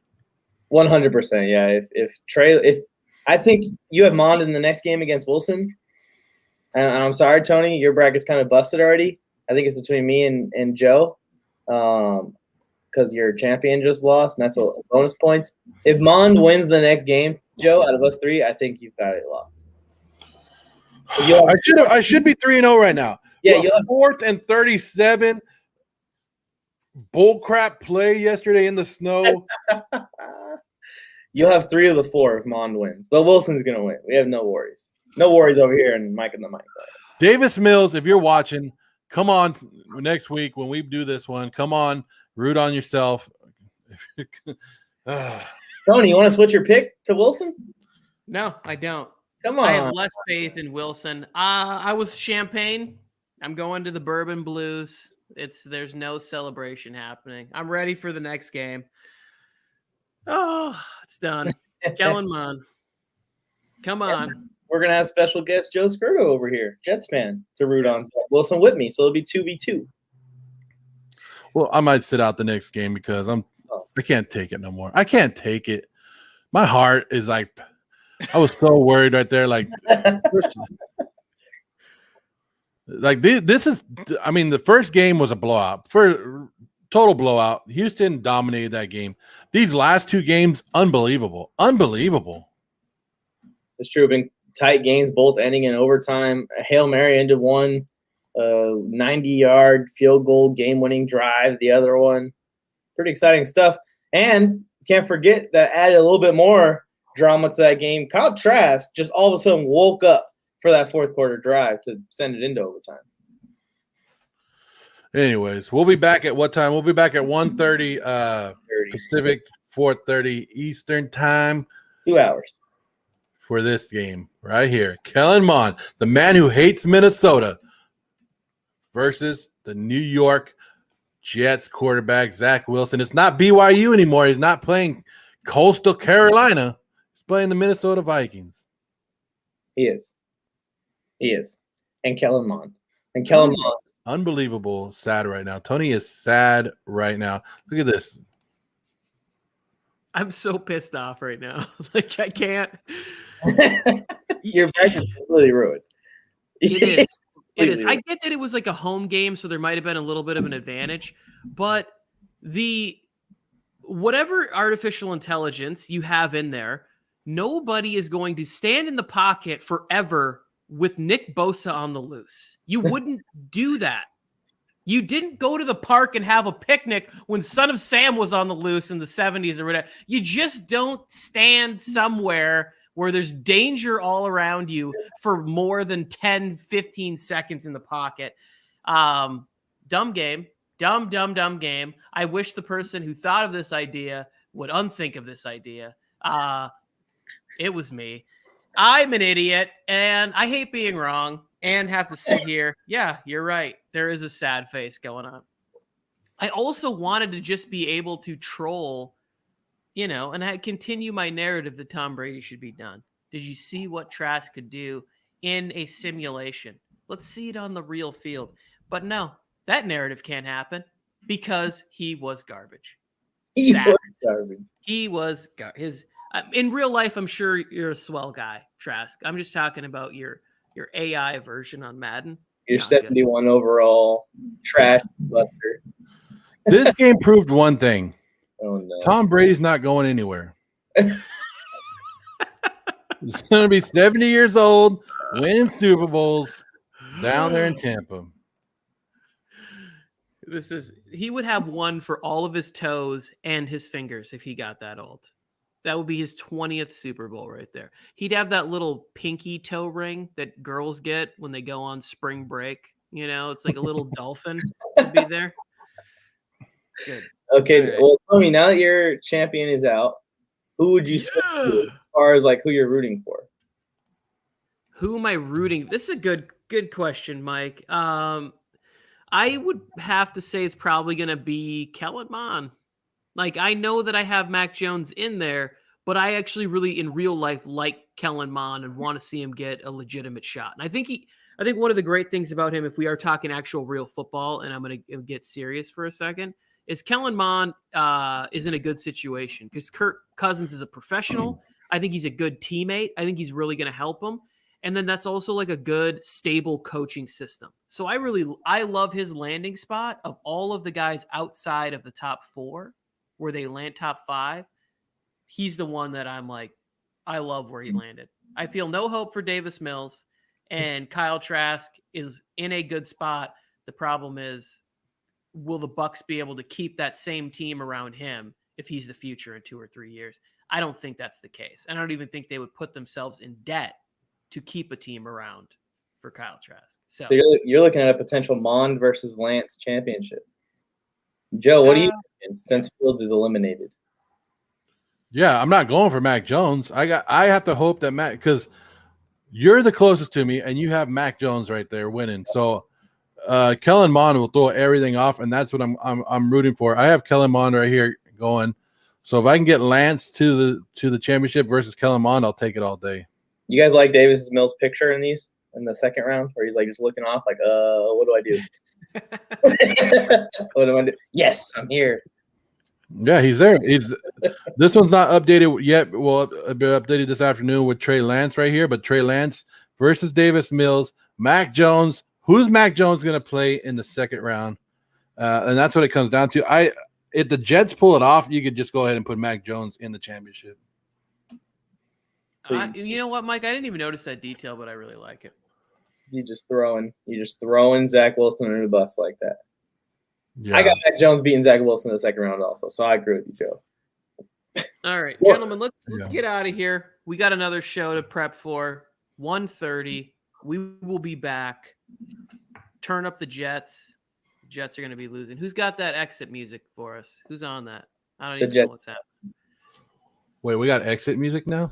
Speaker 3: 100%, yeah. If I think you have Mond in the next game against Wilson, and I'm sorry, Tony, your bracket's kind of busted already. I think it's between me and Joe, because your champion just lost, and that's a bonus points. If Mond wins the next game, Joe, out of us 3, I think you've got it locked.
Speaker 2: I should be 3-0 right now.
Speaker 3: Yeah,
Speaker 2: you'll have 4th and 37. Bullcrap play yesterday in the snow.
Speaker 3: You'll have 3 of the 4 if Mond wins. But Wilson's going to win. We have no worries. No worries over here in Mike and the Mic.
Speaker 2: Davis Mills, if you're watching, come on next week when we do this one. Come on, root on yourself.
Speaker 3: Tony, you want to switch your pick to Wilson?
Speaker 1: No, I don't.
Speaker 3: Come on.
Speaker 1: I have less faith in Wilson. I was Champagne. I'm going to the Bourbon Blues. There's no celebration happening. I'm ready for the next game. Oh, it's done. Kellen Mond. Come on.
Speaker 3: We're going to have special guest Joe Skirto over here, Jets fan, to root on Wilson with me. So it'll be 2v2.
Speaker 2: Well, I might sit out the next game because I can't take it no more. I can't take it. My heart is like, I was so worried right there. Like this is, I mean, the first game was a blowout. Total blowout. Houston dominated that game. These last 2 games, unbelievable. Unbelievable.
Speaker 3: It's true. Been tight games, both ending in overtime. A Hail Mary into one, 90-yard field goal game-winning drive, the other one. Pretty exciting stuff. And can't forget that added a little bit more drama to that game. Kyle Trask just all of a sudden woke up for that fourth quarter drive to send it into overtime.
Speaker 2: Anyways, we'll be back at what time? We'll be back at 1:30
Speaker 3: 30.
Speaker 2: Pacific, 4:30 Eastern time
Speaker 3: 2 hours.
Speaker 2: for this game right here. Kellen Mond, the man who hates Minnesota, versus the New York Jets quarterback, Zach Wilson. It's not BYU anymore. He's not playing Coastal Carolina. He's playing the Minnesota Vikings.
Speaker 3: He is. And Kellen Mond.
Speaker 2: Unbelievable sad right now. Tony is sad right now. Look at this.
Speaker 1: I'm so pissed off right now. Like, I can't.
Speaker 3: Your back is completely ruined.
Speaker 1: It is. It is. I get that it was like a home game, so there might have been a little bit of an advantage, but whatever artificial intelligence you have in there, nobody is going to stand in the pocket forever with Nick Bosa on the loose. You wouldn't do that. You didn't go to the park and have a picnic when Son of Sam was on the loose in the 70s or whatever. You just don't stand somewhere where there's danger all around you for more than 10, 15 seconds in the pocket. Dumb game. Dumb game. I wish the person who thought of this idea would unthink of this idea. It was me. I'm an idiot, and I hate being wrong and have to sit here. Yeah, you're right. There is a sad face going on. I also wanted to just be able to troll, and I continue my narrative that Tom Brady should be done. Did you see what Trask could do in a simulation? Let's see it on the real field. But no, that narrative can't happen because he was garbage.
Speaker 3: He was garbage.
Speaker 1: He was his. In real life, I'm sure you're a swell guy, Trask. I'm just talking about your AI version on Madden.
Speaker 3: Your 71 overall trash buster.
Speaker 2: This game proved one thing.
Speaker 3: Oh, no.
Speaker 2: Tom Brady's not going anywhere. He's going to be 70 years old, winning Super Bowls down there in Tampa.
Speaker 1: He would have one for all of his toes and his fingers if he got that old. That would be his 20th Super Bowl right there. He'd have that little pinky toe ring that girls get when they go on spring break. It's like a little dolphin would be there. Good.
Speaker 3: Okay,
Speaker 1: right.
Speaker 3: Well, tell me, now that your champion is out, who would you say as far as like who you're rooting for?
Speaker 1: Who am I rooting? This is a good question, Mike. I would have to say it's probably going to be Kellen Mond. Like, I know that I have Mac Jones in there, but I actually really, in real life, like Kellen Mond and want to see him get a legitimate shot. And I think one of the great things about him, if we are talking actual real football, and I'm going to get serious for a second, is Kellen Mond is in a good situation because Kirk Cousins is a professional. I think he's a good teammate. I think he's really going to help him. And then that's also like a good, stable coaching system. So I love his landing spot of all of the guys outside of the top 4 where they land top 5. He's the one that I'm like, I love where he landed. I feel no hope for Davis Mills, and Kyle Trask is in a good spot. The problem is, will the Bucs be able to keep that same team around him if he's the future in 2 or 3 years? I don't think that's the case. I don't even think they would put themselves in debt to keep a team around for Kyle Trask. So
Speaker 3: you're looking at a potential Mond versus Lance championship. Joe, what do you think since Fields is eliminated?
Speaker 2: Yeah, I'm not going for Mac Jones. I have to hope that because you're the closest to me, and you have Mac Jones right there winning. So Kellen Mond will throw everything off, and that's what I'm rooting for. I have Kellen Mond right here going. So if I can get Lance to the championship versus Kellen Mond, I'll take it all day.
Speaker 3: You guys like Davis Mills' picture in the second round where he's like just looking off like, what do I do? What do I do? Yes, I'm here.
Speaker 2: Yeah, he's there. This one's not updated yet. Well, it'll be updated this afternoon with Trey Lance right here. But Trey Lance versus Davis Mills, Mac Jones. Who's Mac Jones going to play in the second round? And that's what it comes down to. If the Jets pull it off, you could just go ahead and put Mac Jones in the championship.
Speaker 1: You know what, Mike? I didn't even notice that detail, but I really like it.
Speaker 3: You just throwing Zach Wilson under the bus like that.
Speaker 2: Yeah.
Speaker 3: I got Mac Jones beating Zach Wilson in the second round also, so I agree with you, Joe.
Speaker 1: All right, gentlemen, let's get out of here. We got another show to prep for. 1:30. We will be back. Turn up the Jets. Jets are going to be losing. Who's got that exit music for us? Who's on that? I don't
Speaker 3: The
Speaker 1: even know
Speaker 3: Jets.
Speaker 1: what's happening.
Speaker 2: Wait, we got exit music now?